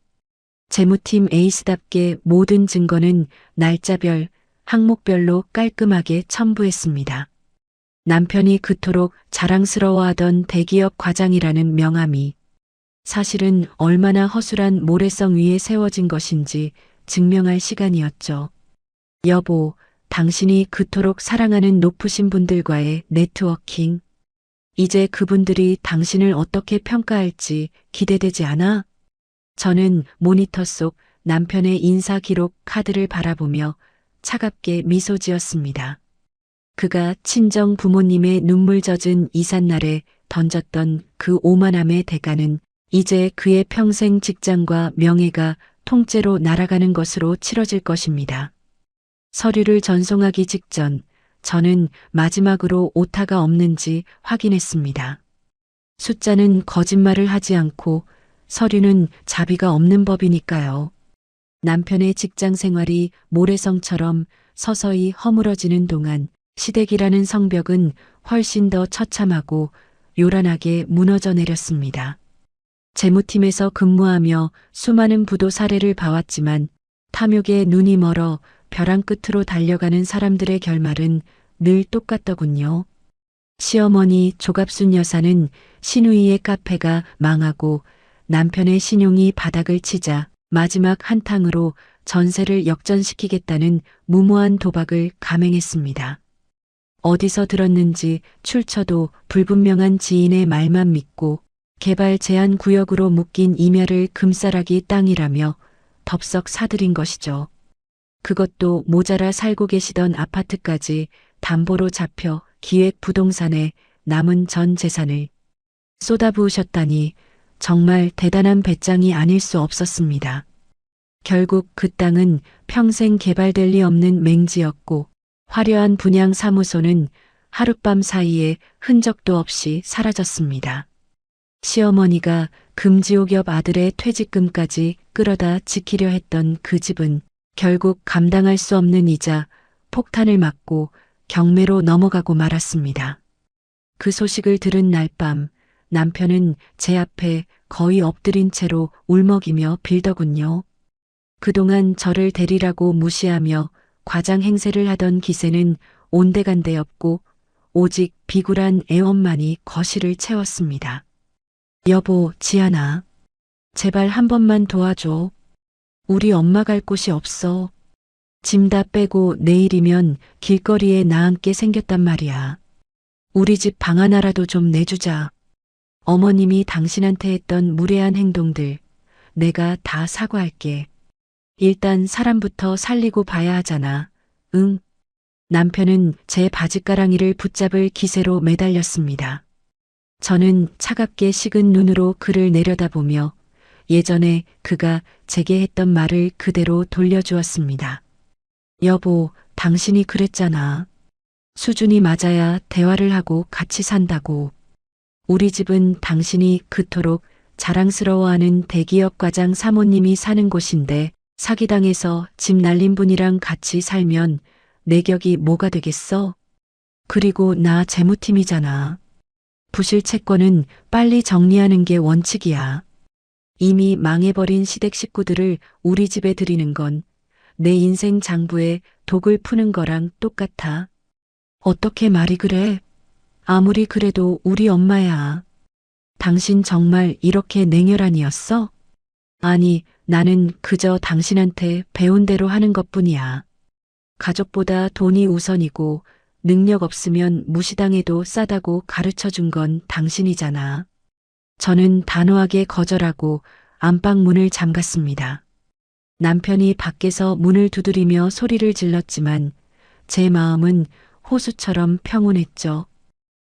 재무팀 에이스답게 모든 증거는 날짜별, 항목별로 깔끔하게 첨부했습니다. 남편이 그토록 자랑스러워하던 대기업 과장이라는 명함이 사실은 얼마나 허술한 모래성 위에 세워진 것인지 증명할 시간이었죠. 여보, 당신이 그토록 사랑하는 높으신 분들과의 네트워킹. 이제 그분들이 당신을 어떻게 평가할지 기대되지 않아? 저는 모니터 속 남편의 인사 기록 카드를 바라보며 차갑게 미소 지었습니다. 그가 친정 부모님의 눈물 젖은 이삿날에 던졌던 그 오만함의 대가는 이제 그의 평생 직장과 명예가 통째로 날아가는 것으로 치러질 것입니다. 서류를 전송하기 직전 저는 마지막으로 오타가 없는지 확인했습니다. 숫자는 거짓말을 하지 않고 서류는 자비가 없는 법이니까요. 남편의 직장 생활이 모래성처럼 서서히 허물어지는 동안 시댁이라는 성벽은 훨씬 더 처참하고 요란하게 무너져 내렸습니다. 재무팀에서 근무하며 수많은 부도 사례를 봐왔지만 탐욕에 눈이 멀어 벼랑 끝으로 달려가는 사람들의 결말은 늘 똑같더군요. 시어머니 조갑순 여사는 신우이의 카페가 망하고 남편의 신용이 바닥을 치자 마지막 한탕으로 전세를 역전시키겠다는 무모한 도박을 감행했습니다. 어디서 들었는지 출처도 불분명한 지인의 말만 믿고 개발 제한 구역으로 묶인 임야를 금싸라기 땅이라며 덥석 사들인 것이죠. 그것도 모자라 살고 계시던 아파트까지 담보로 잡혀 기획 부동산에 남은 전 재산을 쏟아부으셨다니 정말 대단한 배짱이 아닐 수 없었습니다. 결국 그 땅은 평생 개발될 리 없는 맹지였고 화려한 분양 사무소는 하룻밤 사이에 흔적도 없이 사라졌습니다. 시어머니가 금지옥 옆 아들의 퇴직금까지 끌어다 지키려 했던 그 집은 결국 감당할 수 없는 이자, 폭탄을 맞고 경매로 넘어가고 말았습니다. 그 소식을 들은 날 밤 남편은 제 앞에 거의 엎드린 채로 울먹이며 빌더군요. 그동안 저를 데리라고 무시하며 과장 행세를 하던 기세는 온데간데 없고 오직 비굴한 애원만이 거실을 채웠습니다. 여보, 지안아. 제발 한 번만 도와줘. 우리 엄마 갈 곳이 없어. 짐 다 빼고 내일이면 길거리에 나앉게 생겼단 말이야. 우리 집 방 하나라도 좀 내주자. 어머님이 당신한테 했던 무례한 행동들 내가 다 사과할게. 일단 사람부터 살리고 봐야 하잖아. 응. 남편은 제 바짓가랑이를 붙잡을 기세로 매달렸습니다. 저는 차갑게 식은 눈으로 그를 내려다보며 예전에 그가 제게 했던 말을 그대로 돌려주었습니다. 여보, 당신이 그랬잖아. 수준이 맞아야 대화를 하고 같이 산다고. 우리 집은 당신이 그토록 자랑스러워하는 대기업 과장 사모님이 사는 곳인데 사기당해서 집 날린 분이랑 같이 살면 내 격이 뭐가 되겠어? 그리고 나 재무팀이잖아. 부실 채권은 빨리 정리하는 게 원칙이야. 이미 망해버린 시댁 식구들을 우리 집에 들이는 건 내 인생 장부에 독을 푸는 거랑 똑같아. 어떻게 말이 그래? 아무리 그래도 우리 엄마야. 당신 정말 이렇게 냉혈한이었어? 아니, 나는 그저 당신한테 배운 대로 하는 것뿐이야. 가족보다 돈이 우선이고 능력 없으면 무시당해도 싸다고 가르쳐준 건 당신이잖아. 저는 단호하게 거절하고 안방 문을 잠갔습니다. 남편이 밖에서 문을 두드리며 소리를 질렀지만 제 마음은 호수처럼 평온했죠.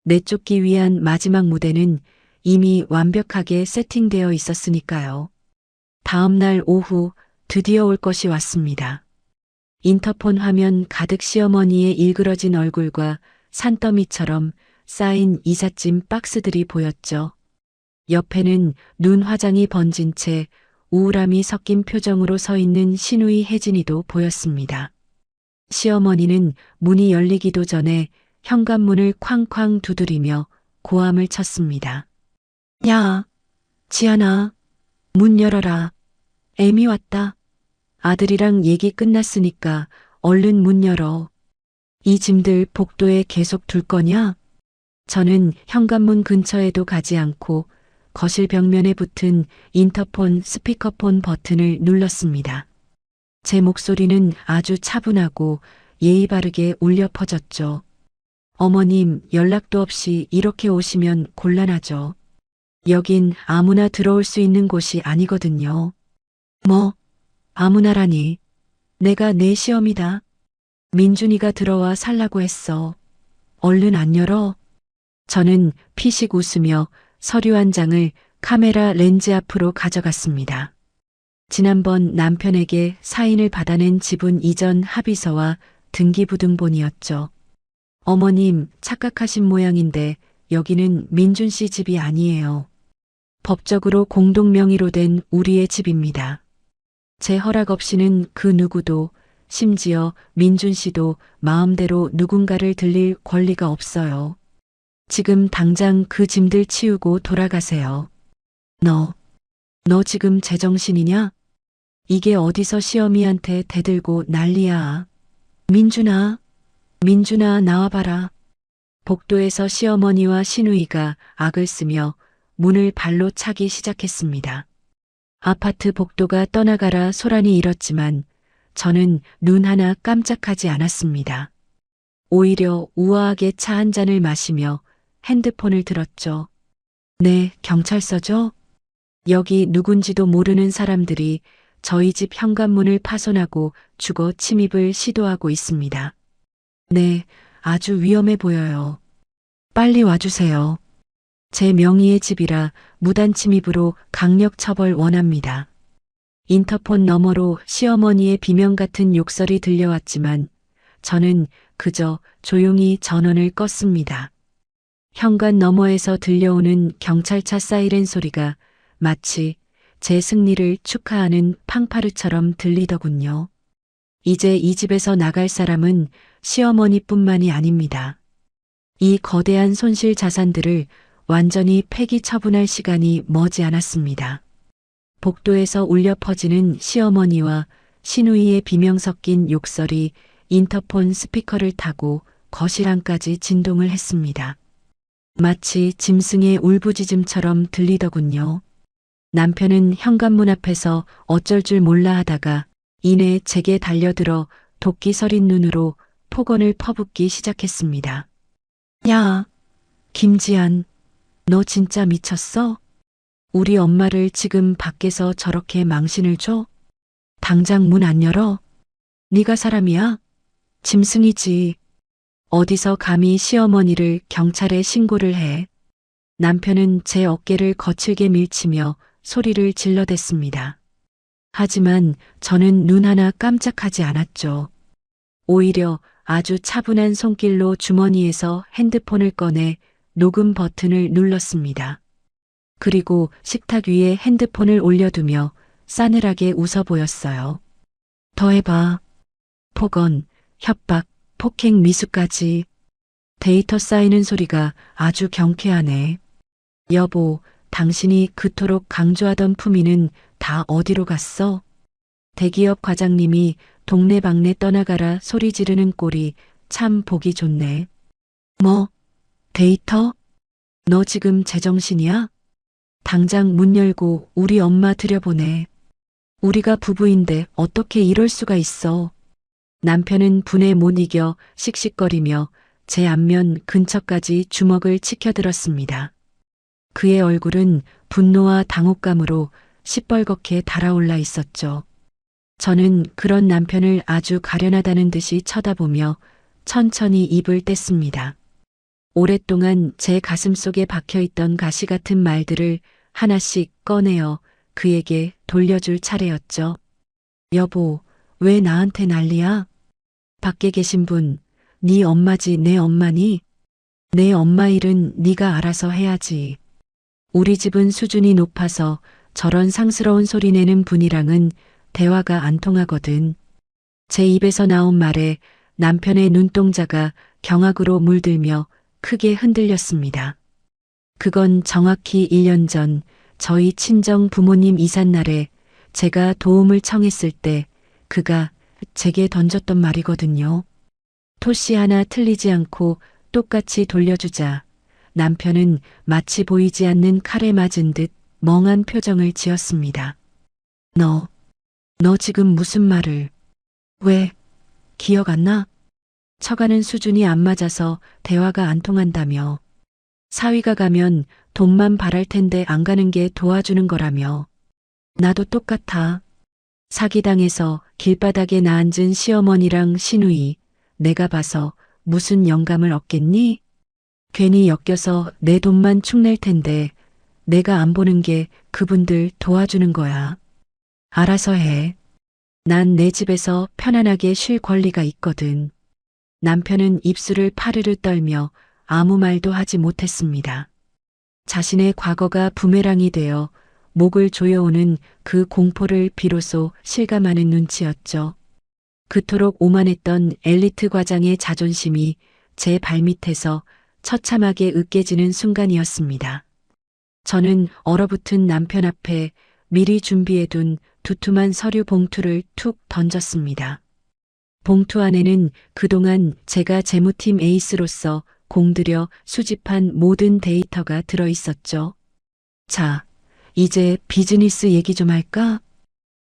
내쫓기 위한 마지막 무대는 이미 완벽하게 세팅되어 있었으니까요. 다음 날 오후 드디어 올 것이 왔습니다. 인터폰 화면 가득 시어머니의 일그러진 얼굴과 산더미처럼 쌓인 이삿짐 박스들이 보였죠. 옆에는 눈 화장이 번진 채 우울함이 섞인 표정으로 서 있는 시누이 혜진이도 보였습니다. 시어머니는 문이 열리기도 전에 현관문을 쾅쾅 두드리며 고함을 쳤습니다. 야, 지안아, 문 열어라. 애미 왔다. 아들이랑 얘기 끝났으니까 얼른 문 열어. 이 짐들 복도에 계속 둘 거냐? 저는 현관문 근처에도 가지 않고 거실 벽면에 붙은 인터폰 스피커폰 버튼을 눌렀습니다. 제 목소리는 아주 차분하고 예의 바르게 울려 퍼졌죠. 어머님, 연락도 없이 이렇게 오시면 곤란하죠. 여긴 아무나 들어올 수 있는 곳이 아니거든요. 뭐, 아무나라니. 내가 내 시엄이다. 민준이가 들어와 살라고 했어. 얼른 안 열어. 저는 피식 웃으며 서류 한 장을 카메라 렌즈 앞으로 가져갔습니다. 지난번 남편에게 사인을 받아낸 지분 이전 합의서와 등기부등본이었죠. 어머님, 착각하신 모양인데 여기는 민준 씨 집이 아니에요. 법적으로 공동명의로 된 우리의 집입니다. 제 허락 없이는 그 누구도, 심지어 민준 씨도 마음대로 누군가를 들릴 권리가 없어요. 지금 당장 그 짐들 치우고 돌아가세요. 너 지금 제정신이냐? 이게 어디서 시어미한테 대들고 난리야. 민준아 나와봐라. 복도에서 시어머니와 시누이가 악을 쓰며 문을 발로 차기 시작했습니다. 아파트 복도가 떠나가라 소란이 일었지만 저는 눈 하나 깜짝하지 않았습니다. 오히려 우아하게 차 한 잔을 마시며 핸드폰을 들었죠. 네, 경찰서죠? 여기 누군지도 모르는 사람들이 저희 집 현관문을 파손하고 주거 침입을 시도하고 있습니다. 네, 아주 위험해 보여요. 빨리 와주세요. 제 명의의 집이라 무단 침입으로 강력 처벌 원합니다. 인터폰 너머로 시어머니의 비명 같은 욕설이 들려왔지만 저는 그저 조용히 전원을 껐습니다. 현관 너머에서 들려오는 경찰차 사이렌 소리가 마치 제 승리를 축하하는 팡파르처럼 들리더군요. 이제 이 집에서 나갈 사람은 시어머니뿐만이 아닙니다. 이 거대한 손실 자산들을 완전히 폐기 처분할 시간이 머지않았습니다. 복도에서 울려 퍼지는 시어머니와 시누이의 비명 섞인 욕설이 인터폰 스피커를 타고 거실 안까지 진동을 했습니다. 마치 짐승의 울부짖음처럼 들리더군요. 남편은 현관문 앞에서 어쩔 줄 몰라 하다가 이내 제게 달려들어 도끼 서린 눈으로 폭언을 퍼붓기 시작했습니다. 야, 김지한, 너 진짜 미쳤어? 우리 엄마를 지금 밖에서 저렇게 망신을 줘? 당장 문 안 열어? 네가 사람이야? 짐승이지. 어디서 감히 시어머니를 경찰에 신고를 해? 남편은 제 어깨를 거칠게 밀치며 소리를 질러댔습니다. 하지만 저는 눈 하나 깜짝하지 않았죠. 오히려 아주 차분한 손길로 주머니에서 핸드폰을 꺼내 녹음 버튼을 눌렀습니다. 그리고 식탁 위에 핸드폰을 올려두며 싸늘하게 웃어 보였어요. 더 해봐. 폭언, 협박, 폭행 미수까지. 데이터 쌓이는 소리가 아주 경쾌하네. 여보, 당신이 그토록 강조하던 품위는 다 어디로 갔어? 대기업 과장님이 동네방네 떠나가라 소리 지르는 꼴이 참 보기 좋네. 뭐? 데이터? 너 지금 제정신이야? 당장 문 열고 우리 엄마 들여보내. 우리가 부부인데 어떻게 이럴 수가 있어. 남편은 분에 못 이겨 씩씩거리며 제 앞면 근처까지 주먹을 치켜들었습니다. 그의 얼굴은 분노와 당혹감으로 시뻘겋게 달아올라 있었죠. 저는 그런 남편을 아주 가련하다는 듯이 쳐다보며 천천히 입을 뗐습니다. 오랫동안 제 가슴속에 박혀있던 가시 같은 말들을 하나씩 꺼내어 그에게 돌려줄 차례였죠. 여보, 왜 나한테 난리야? 밖에 계신 분, 네 엄마지 내 엄마니? 내 엄마 일은 네가 알아서 해야지. 우리 집은 수준이 높아서 저런 상스러운 소리 내는 분이랑은 대화가 안 통하거든. 제 입에서 나온 말에 남편의 눈동자가 경악으로 물들며 크게 흔들렸습니다. 그건 정확히 1년 전 저희 친정 부모님 이삿날에 제가 도움을 청했을 때 그가 제게 던졌던 말이거든요. 토시 하나 틀리지 않고 똑같이 돌려주자 남편은 마치 보이지 않는 칼에 맞은 듯 멍한 표정을 지었습니다. 너 지금 무슨 말을? 왜? 기억 안 나? 쳐가는 수준이 안 맞아서 대화가 안 통한다며. 사위가 가면 돈만 바랄 텐데 안 가는 게 도와주는 거라며. 나도 똑같아. 사기당해서 길바닥에 나앉은 시어머니랑 시누이, 내가 봐서 무슨 영감을 얻겠니? 괜히 엮여서 내 돈만 축낼 텐데 내가 안 보는 게 그분들 도와주는 거야. 알아서 해. 난 내 집에서 편안하게 쉴 권리가 있거든. 남편은 입술을 파르르 떨며 아무 말도 하지 못했습니다. 자신의 과거가 부메랑이 되어 목을 조여오는 그 공포를 비로소 실감하는 눈치였죠. 그토록 오만했던 엘리트 과장의 자존심이 제 발밑에서 처참하게 으깨지는 순간이었습니다. 저는 얼어붙은 남편 앞에 미리 준비해둔 두툼한 서류 봉투를 툭 던졌습니다. 봉투 안에는 그동안 제가 재무팀 에이스로서 공들여 수집한 모든 데이터가 들어 있었죠. 자, 이제 비즈니스 얘기 좀 할까?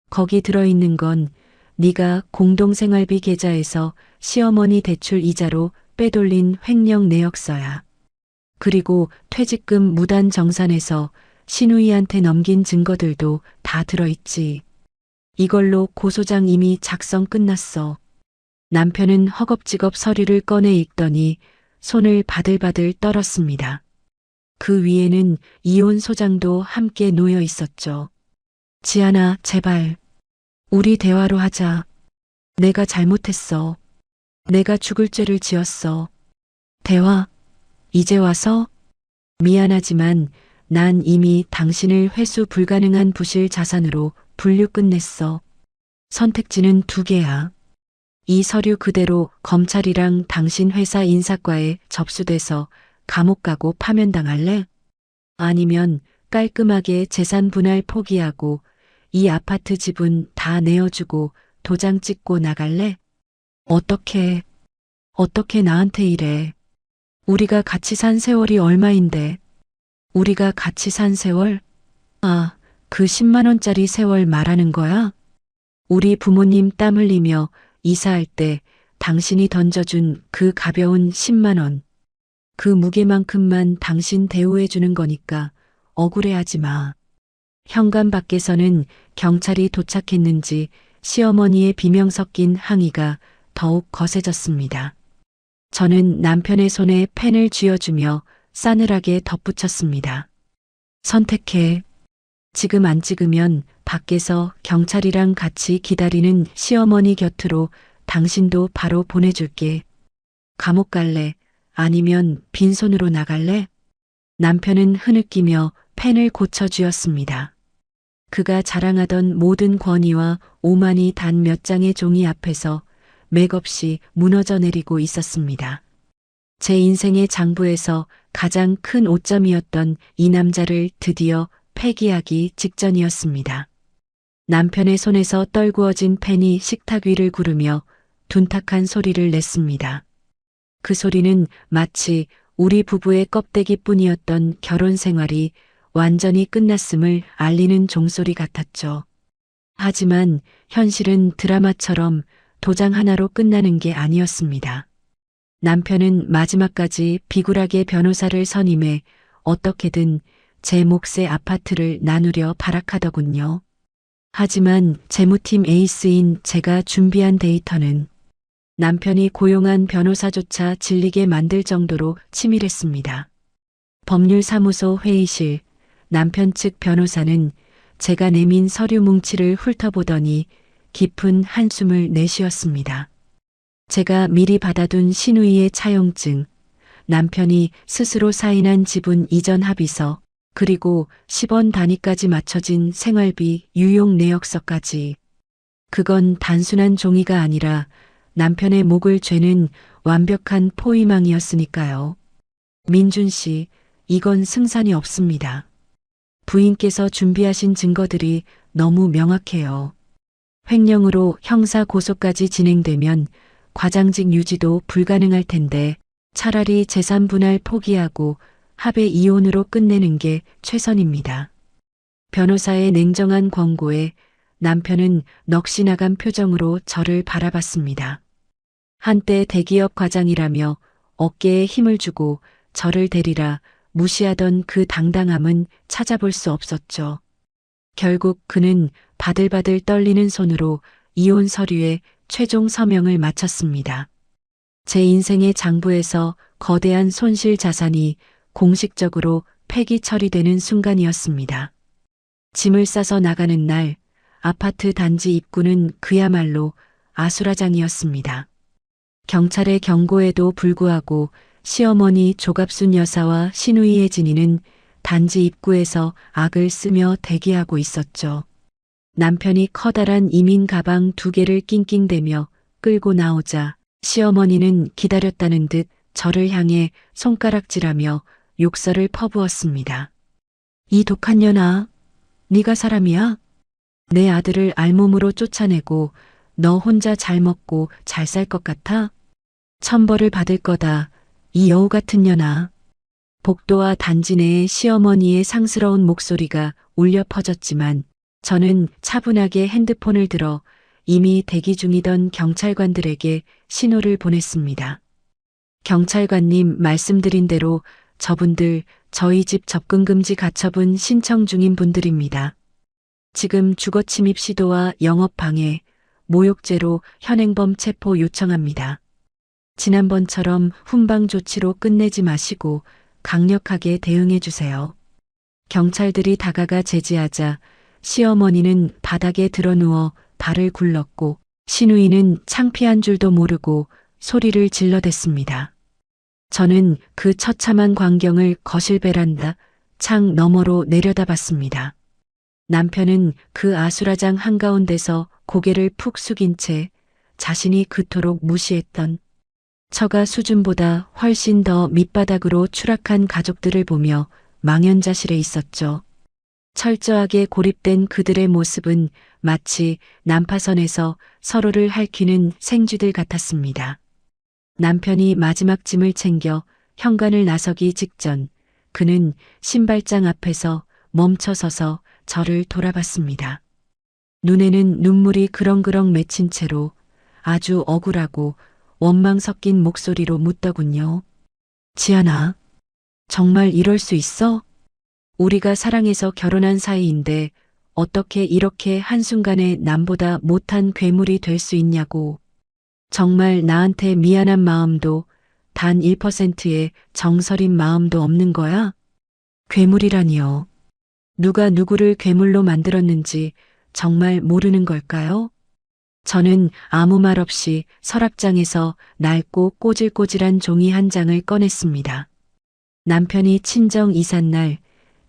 거기 들어있는 건 네가 공동생활비 계좌에서 시어머니 대출 이자로 빼돌린 횡령 내역서야. 그리고 퇴직금 무단 정산해서 신우이한테 넘긴 증거들도 다 들어있지. 이걸로 고소장 이미 작성 끝났어. 남편은 허겁지겁 서류를 꺼내 읽더니 손을 바들바들 떨었습니다. 그 위에는 이혼 소장도 함께 놓여 있었죠. 지안아, 제발. 우리 대화로 하자. 내가 잘못했어. 내가 죽을 죄를 지었어. 대화, 이제 와서? 미안하지만 난 이미 당신을 회수 불가능한 부실 자산으로 분류 끝냈어. 선택지는 두 개야. 이 서류 그대로 검찰이랑 당신 회사 인사과에 접수돼서 감옥 가고 파면당할래? 아니면 깔끔하게 재산 분할 포기하고 이 아파트 지분 다 내어주고 도장 찍고 나갈래? 어떻게 나한테 이래. 우리가 같이 산 세월이 얼마인데. 우리가 같이 산 세월? 아, 그 10만 원짜리 세월 말하는 거야? 우리 부모님 땀 흘리며 이사할 때 당신이 던져준 그 가벼운 10만 원. 그 무게만큼만 당신 대우해 주는 거니까 억울해하지 마. 현관 밖에서는 경찰이 도착했는지 시어머니의 비명 섞인 항의가 더욱 거세졌습니다. 저는 남편의 손에 펜을 쥐어주며 싸늘하게 덧붙였습니다. 선택해. 지금 안 찍으면 밖에서 경찰이랑 같이 기다리는 시어머니 곁으로 당신도 바로 보내줄게. 감옥 갈래? 아니면 빈손으로 나갈래? 남편은 흐느끼며 펜을 고쳐주었습니다. 그가 자랑하던 모든 권위와 오만이 단 몇 장의 종이 앞에서 맥없이 무너져 내리고 있었습니다. 제 인생의 장부에서 가장 큰 오점이었던 이 남자를 드디어 폐기하기 직전이었습니다. 남편의 손에서 떨구어진 펜이 식탁 위를 구르며 둔탁한 소리를 냈습니다. 그 소리는 마치 우리 부부의 껍데기뿐이었던 결혼 생활이 완전히 끝났음을 알리는 종소리 같았죠. 하지만 현실은 드라마처럼 도장 하나로 끝나는 게 아니었습니다. 남편은 마지막까지 비굴하게 변호사를 선임해 어떻게든 제 몫의 아파트를 나누려 발악하더군요. 하지만 재무팀 에이스인 제가 준비한 데이터는 남편이 고용한 변호사조차 질리게 만들 정도로 치밀했습니다. 법률사무소 회의실, 남편 측 변호사는 제가 내민 서류 뭉치를 훑어보더니 깊은 한숨을 내쉬었습니다. 제가 미리 받아둔 신우이의 차용증, 남편이 스스로 사인한 지분 이전 합의서, 그리고 10원 단위까지 맞춰진 생활비 유용 내역서까지. 그건 단순한 종이가 아니라 남편의 목을 죄는 완벽한 포위망이었으니까요. 민준 씨, 이건 승산이 없습니다. 부인께서 준비하신 증거들이 너무 명확해요. 횡령으로 형사 고소까지 진행되면 과장직 유지도 불가능할 텐데 차라리 재산 분할 포기하고 합의 이혼으로 끝내는 게 최선입니다. 변호사의 냉정한 권고에 남편은 넋이 나간 표정으로 저를 바라봤습니다. 한때 대기업 과장이라며 어깨에 힘을 주고 저를 데리라 무시하던 그 당당함은 찾아볼 수 없었죠. 결국 그는 바들바들 떨리는 손으로 이혼 서류에 최종 서명을 마쳤습니다. 제 인생의 장부에서 거대한 손실 자산이 공식적으로 폐기 처리되는 순간이었습니다. 짐을 싸서 나가는 날 아파트 단지 입구는 그야말로 아수라장이었습니다. 경찰의 경고에도 불구하고 시어머니 조갑순 여사와 시누이 혜진이는 단지 입구에서 악을 쓰며 대기하고 있었죠. 남편이 커다란 이민 가방 2개를 낑낑대며 끌고 나오자 시어머니는 기다렸다는 듯 저를 향해 손가락질하며 욕설을 퍼부었습니다. 이 독한 년아, 네가 사람이야? 내 아들을 알몸으로 쫓아내고 너 혼자 잘 먹고 잘 살 것 같아? 천벌을 받을 거다, 이 여우 같은 년아. 복도와 단지 내에 시어머니의 상스러운 목소리가 울려 퍼졌지만 저는 차분하게 핸드폰을 들어 이미 대기 중이던 경찰관들에게 신호를 보냈습니다. 경찰관님 말씀드린 대로 저분들 저희 집 접근금지 가처분 신청 중인 분들입니다. 지금 주거침입 시도와 영업방해, 모욕죄로 현행범 체포 요청합니다. 지난번처럼 훈방 조치로 끝내지 마시고 강력하게 대응해 주세요. 경찰들이 다가가 제지하자 시어머니는 바닥에 드러누워 발을 굴렀고 시누이는 창피한 줄도 모르고 소리를 질러댔습니다. 저는 그 처참한 광경을 거실 베란다 창 너머로 내려다봤습니다. 남편은 그 아수라장 한가운데서 고개를 푹 숙인 채 자신이 그토록 무시했던 처가 수준보다 훨씬 더 밑바닥으로 추락한 가족들을 보며 망연자실해 있었죠. 철저하게 고립된 그들의 모습은 마치 난파선에서 서로를 핥히는 생쥐들 같았습니다. 남편이 마지막 짐을 챙겨 현관을 나서기 직전 그는 신발장 앞에서 멈춰서서 저를 돌아봤습니다. 눈에는 눈물이 그렁그렁 맺힌 채로 아주 억울하고 원망 섞인 목소리로 묻더군요. 지아나, 정말 이럴 수 있어? 우리가 사랑해서 결혼한 사이인데 어떻게 이렇게 한순간에 남보다 못한 괴물이 될 수 있냐고. 정말 나한테 미안한 마음도 단 1%의 정서린 마음도 없는 거야? 괴물이라니요. 누가 누구를 괴물로 만들었는지 정말 모르는 걸까요? 저는 아무 말 없이 서랍장에서 낡고 꼬질꼬질한 종이 한 장을 꺼냈습니다. 남편이 친정 이삿날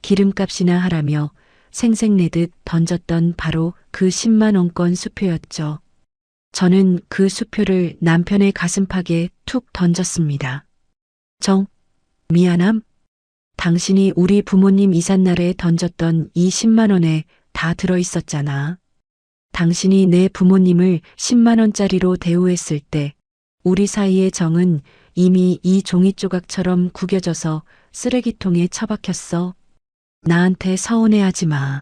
기름값이나 하라며 생색내듯 던졌던 바로 그 10만 원권 수표였죠. 저는 그 수표를 남편의 가슴팍에 툭 던졌습니다. 미안함? 당신이 우리 부모님 이삿날에 던졌던 이 10만 원에 다 들어있었잖아. 당신이 내 부모님을 10만 원짜리로 대우했을 때 우리 사이의 정은 이미 이 종이 조각처럼 구겨져서 쓰레기통에 처박혔어. 나한테 서운해하지 마.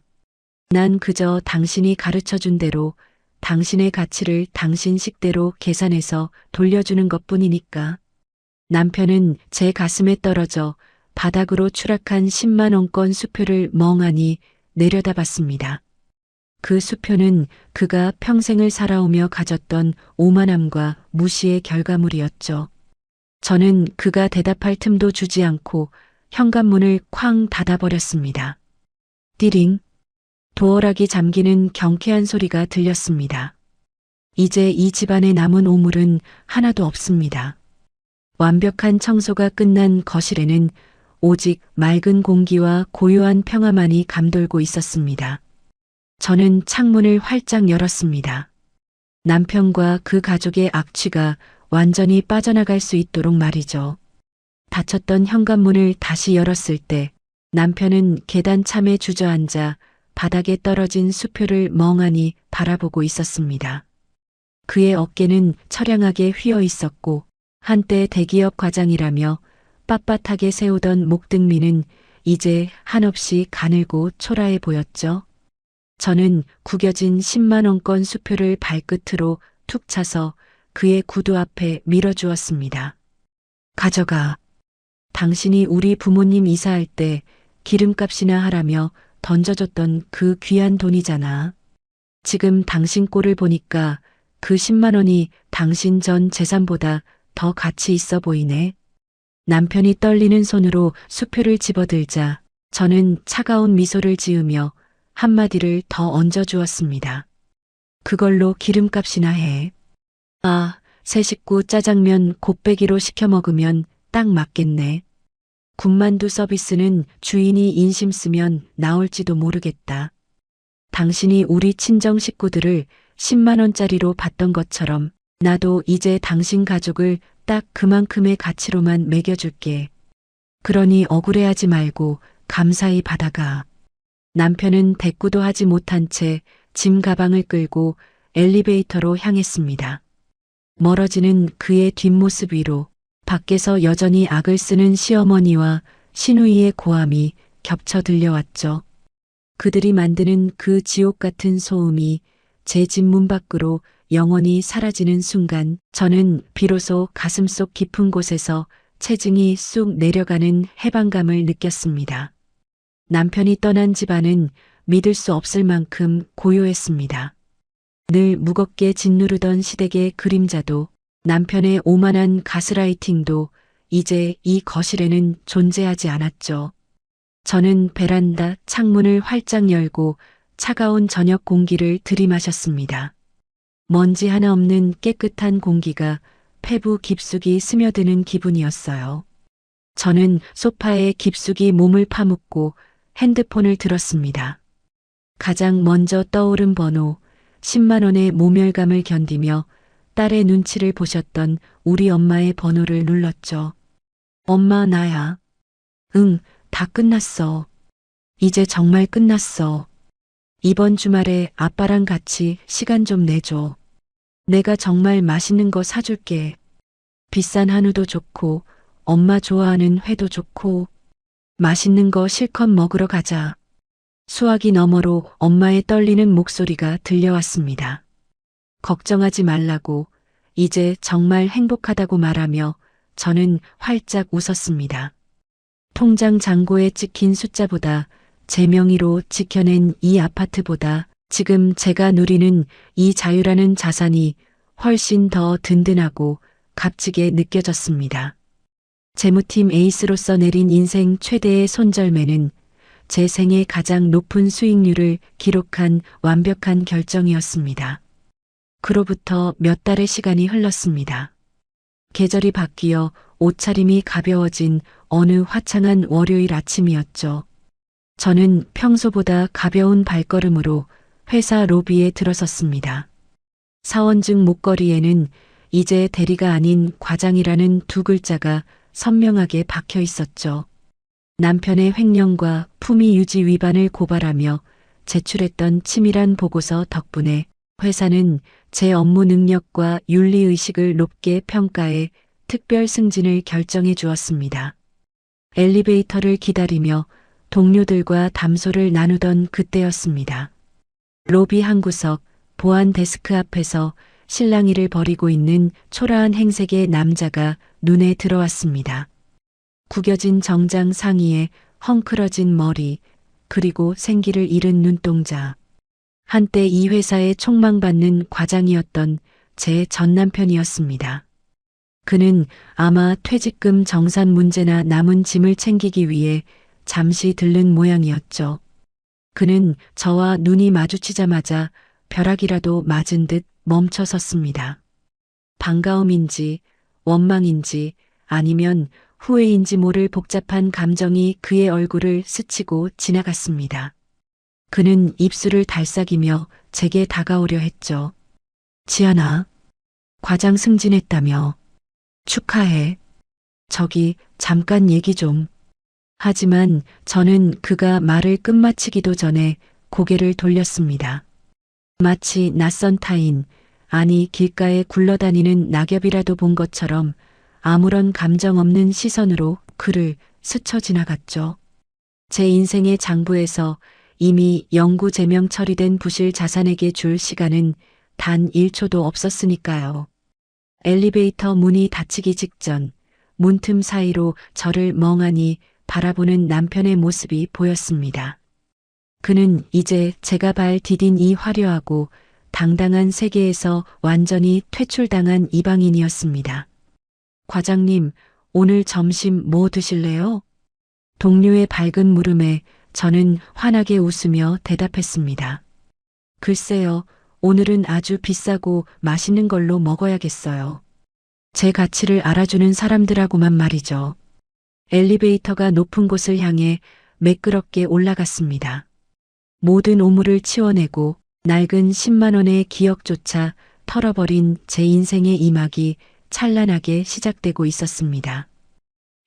난 그저 당신이 가르쳐준 대로 당신의 가치를 당신 식대로 계산해서 돌려주는 것뿐이니까. 남편은 제 가슴에 떨어져 바닥으로 추락한 10만 원권 수표를 멍하니 내려다봤습니다. 그 수표는 그가 평생을 살아오며 가졌던 오만함과 무시의 결과물이었죠. 저는 그가 대답할 틈도 주지 않고 현관문을 쾅 닫아버렸습니다. 띠링. 도어락이 잠기는 경쾌한 소리가 들렸습니다. 이제 이 집안에 남은 오물은 하나도 없습니다. 완벽한 청소가 끝난 거실에는 오직 맑은 공기와 고요한 평화만이 감돌고 있었습니다. 저는 창문을 활짝 열었습니다. 남편과 그 가족의 악취가 완전히 빠져나갈 수 있도록 말이죠. 닫혔던 현관문을 다시 열었을 때 남편은 계단 참에 주저앉아 바닥에 떨어진 수표를 멍하니 바라보고 있었습니다. 그의 어깨는 처량하게 휘어 있었고 한때 대기업 과장이라며 빳빳하게 세우던 목등미는 이제 한없이 가늘고 초라해 보였죠. 저는 구겨진 10만 원권 수표를 발끝으로 툭 차서 그의 구두 앞에 밀어주었습니다. 가져가. 당신이 우리 부모님 이사할 때 기름값이나 하라며 던져줬던 그 귀한 돈이잖아. 지금 당신 꼴을 보니까 그 10만 원이 당신 전 재산보다 더 가치 있어 보이네. 남편이 떨리는 손으로 수표를 집어들자 저는 차가운 미소를 지으며 한마디를 더 얹어주었습니다. 그걸로 기름값이나 해. 아, 새 식구 짜장면 곱빼기로 시켜 먹으면 딱 맞겠네. 군만두 서비스는 주인이 인심 쓰면 나올지도 모르겠다. 당신이 우리 친정 식구들을 10만 원짜리로 봤던 것처럼 나도 이제 당신 가족을 딱 그만큼의 가치로만 매겨줄게. 그러니 억울해하지 말고 감사히 받아가. 남편은 대꾸도 하지 못한 채 짐 가방을 끌고 엘리베이터로 향했습니다. 멀어지는 그의 뒷모습 위로 밖에서 여전히 악을 쓰는 시어머니와 신우이의 고함이 겹쳐 들려왔죠. 그들이 만드는 그 지옥 같은 소음이 제 집 문 밖으로 영원히 사라지는 순간 저는 비로소 가슴속 깊은 곳에서 체증이 쑥 내려가는 해방감을 느꼈습니다. 남편이 떠난 집안은 믿을 수 없을 만큼 고요했습니다. 늘 무겁게 짓누르던 시댁의 그림자도 남편의 오만한 가스라이팅도 이제 이 거실에는 존재하지 않았죠. 저는 베란다 창문을 활짝 열고 차가운 저녁 공기를 들이마셨습니다. 먼지 하나 없는 깨끗한 공기가 폐부 깊숙이 스며드는 기분이었어요. 저는 소파에 깊숙이 몸을 파묻고 핸드폰을 들었습니다. 가장 먼저 떠오른 번호 10만 원의 모멸감을 견디며 딸의 눈치를 보셨던 우리 엄마의 번호를 눌렀죠. 엄마, 나야. 응, 다 끝났어. 이제 정말 끝났어. 이번 주말에 아빠랑 같이 시간 좀 내줘. 내가 정말 맛있는 거 사줄게. 비싼 한우도 좋고 엄마 좋아하는 회도 좋고 맛있는 거 실컷 먹으러 가자. 수화기 너머로 엄마의 떨리는 목소리가 들려왔습니다. 걱정하지 말라고, 이제 정말 행복하다고 말하며 저는 활짝 웃었습니다. 통장 잔고에 찍힌 숫자보다 제 명의로 지켜낸 이 아파트보다 지금 제가 누리는 이 자유라는 자산이 훨씬 더 든든하고 값지게 느껴졌습니다. 재무팀 에이스로서 내린 인생 최대의 손절매는 제 생애 가장 높은 수익률을 기록한 완벽한 결정이었습니다. 그로부터 몇 달의 시간이 흘렀습니다. 계절이 바뀌어 옷차림이 가벼워진 어느 화창한 월요일 아침이었죠. 저는 평소보다 가벼운 발걸음으로 회사 로비에 들어섰습니다. 사원증 목걸이에는 이제 대리가 아닌 과장이라는 두 글자가 선명하게 박혀 있었죠. 남편의 횡령과 품위 유지 위반을 고발하며 제출했던 치밀한 보고서 덕분에 회사는 제 업무 능력과 윤리의식을 높게 평가해 특별 승진을 결정해 주었습니다. 엘리베이터를 기다리며 동료들과 담소를 나누던 그때였습니다. 로비 한 구석 보안 데스크 앞에서 실랑이를 벌이고 있는 초라한 행색의 남자가 눈에 들어왔습니다. 구겨진 정장 상의에 헝클어진 머리, 그리고 생기를 잃은 눈동자. 한때 이 회사에 촉망받는 과장이었던 제 전남편이었습니다. 그는 아마 퇴직금 정산 문제나 남은 짐을 챙기기 위해 잠시 들른 모양이었죠. 그는 저와 눈이 마주치자마자 벼락이라도 맞은 듯 멈춰 섰습니다. 반가움인지 원망인지 아니면 후회인지 모를 복잡한 감정이 그의 얼굴을 스치고 지나갔습니다. 그는 입술을 달싹이며 제게 다가오려 했죠. 지아나, 과장 승진했다며. 축하해. 저기 잠깐 얘기 좀. 하지만 저는 그가 말을 끝마치기도 전에 고개를 돌렸습니다. 마치 낯선 타인, 아니 길가에 굴러다니는 낙엽이라도 본 것처럼 아무런 감정 없는 시선으로 그를 스쳐 지나갔죠. 제 인생의 장부에서 이미 영구 제명 처리된 부실 자산에게 줄 시간은 단 1초도 없었으니까요. 엘리베이터 문이 닫히기 직전 문틈 사이로 저를 멍하니 바라보는 남편의 모습이 보였습니다. 그는 이제 제가 발 디딘 이 화려하고 당당한 세계에서 완전히 퇴출당한 이방인이었습니다. 과장님, 오늘 점심 뭐 드실래요? 동료의 밝은 물음에 저는 환하게 웃으며 대답했습니다. 글쎄요, 오늘은 아주 비싸고 맛있는 걸로 먹어야겠어요. 제 가치를 알아주는 사람들하고만 말이죠. 엘리베이터가 높은 곳을 향해 매끄럽게 올라갔습니다. 모든 오물을 치워내고 낡은 10만 원의 기억조차 털어버린 제 인생의 이막이 찬란하게 시작되고 있었습니다.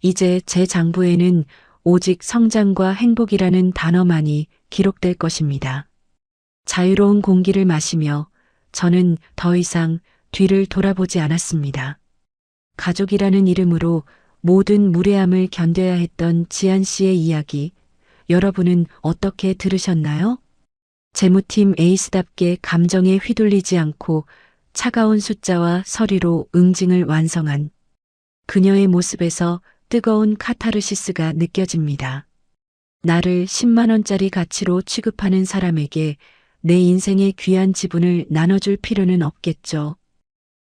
이제 제 장부에는 오직 성장과 행복이라는 단어만이 기록될 것입니다. 자유로운 공기를 마시며 저는 더 이상 뒤를 돌아보지 않았습니다. 가족이라는 이름으로 모든 무례함을 견뎌야 했던 지한 씨의 이야기, 여러분은 어떻게 들으셨나요? 재무팀 에이스답게 감정에 휘둘리지 않고 차가운 숫자와 서리로 응징을 완성한 그녀의 모습에서 뜨거운 카타르시스가 느껴집니다. 나를 10만 원짜리 가치로 취급하는 사람에게 내 인생의 귀한 지분을 나눠줄 필요는 없겠죠.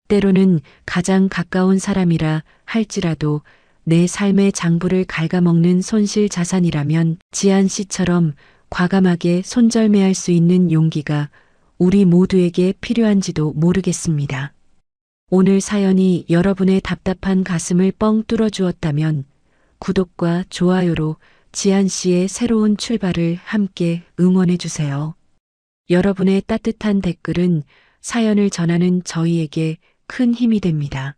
때로는 가장 가까운 사람이라 할지라도 내 삶의 장부를 갉아먹는 손실 자산이라면 지한 씨처럼 과감하게 손절매할 수 있는 용기가 우리 모두에게 필요한지도 모르겠습니다. 오늘 사연이 여러분의 답답한 가슴을 뻥 뚫어 주었다면 구독과 좋아요로 지한 씨의 새로운 출발을 함께 응원해 주세요. 여러분의 따뜻한 댓글은 사연을 전하는 저희에게 큰 힘이 됩니다.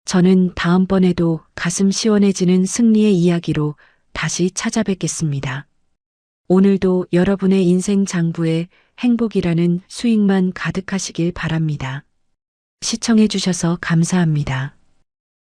저는 다음번에도 가슴 시원해지는 승리의 이야기로 다시 찾아뵙겠습니다. 오늘도 여러분의 인생 장부에 행복이라는 수익만 가득하시길 바랍니다. 시청해 주셔서 감사합니다.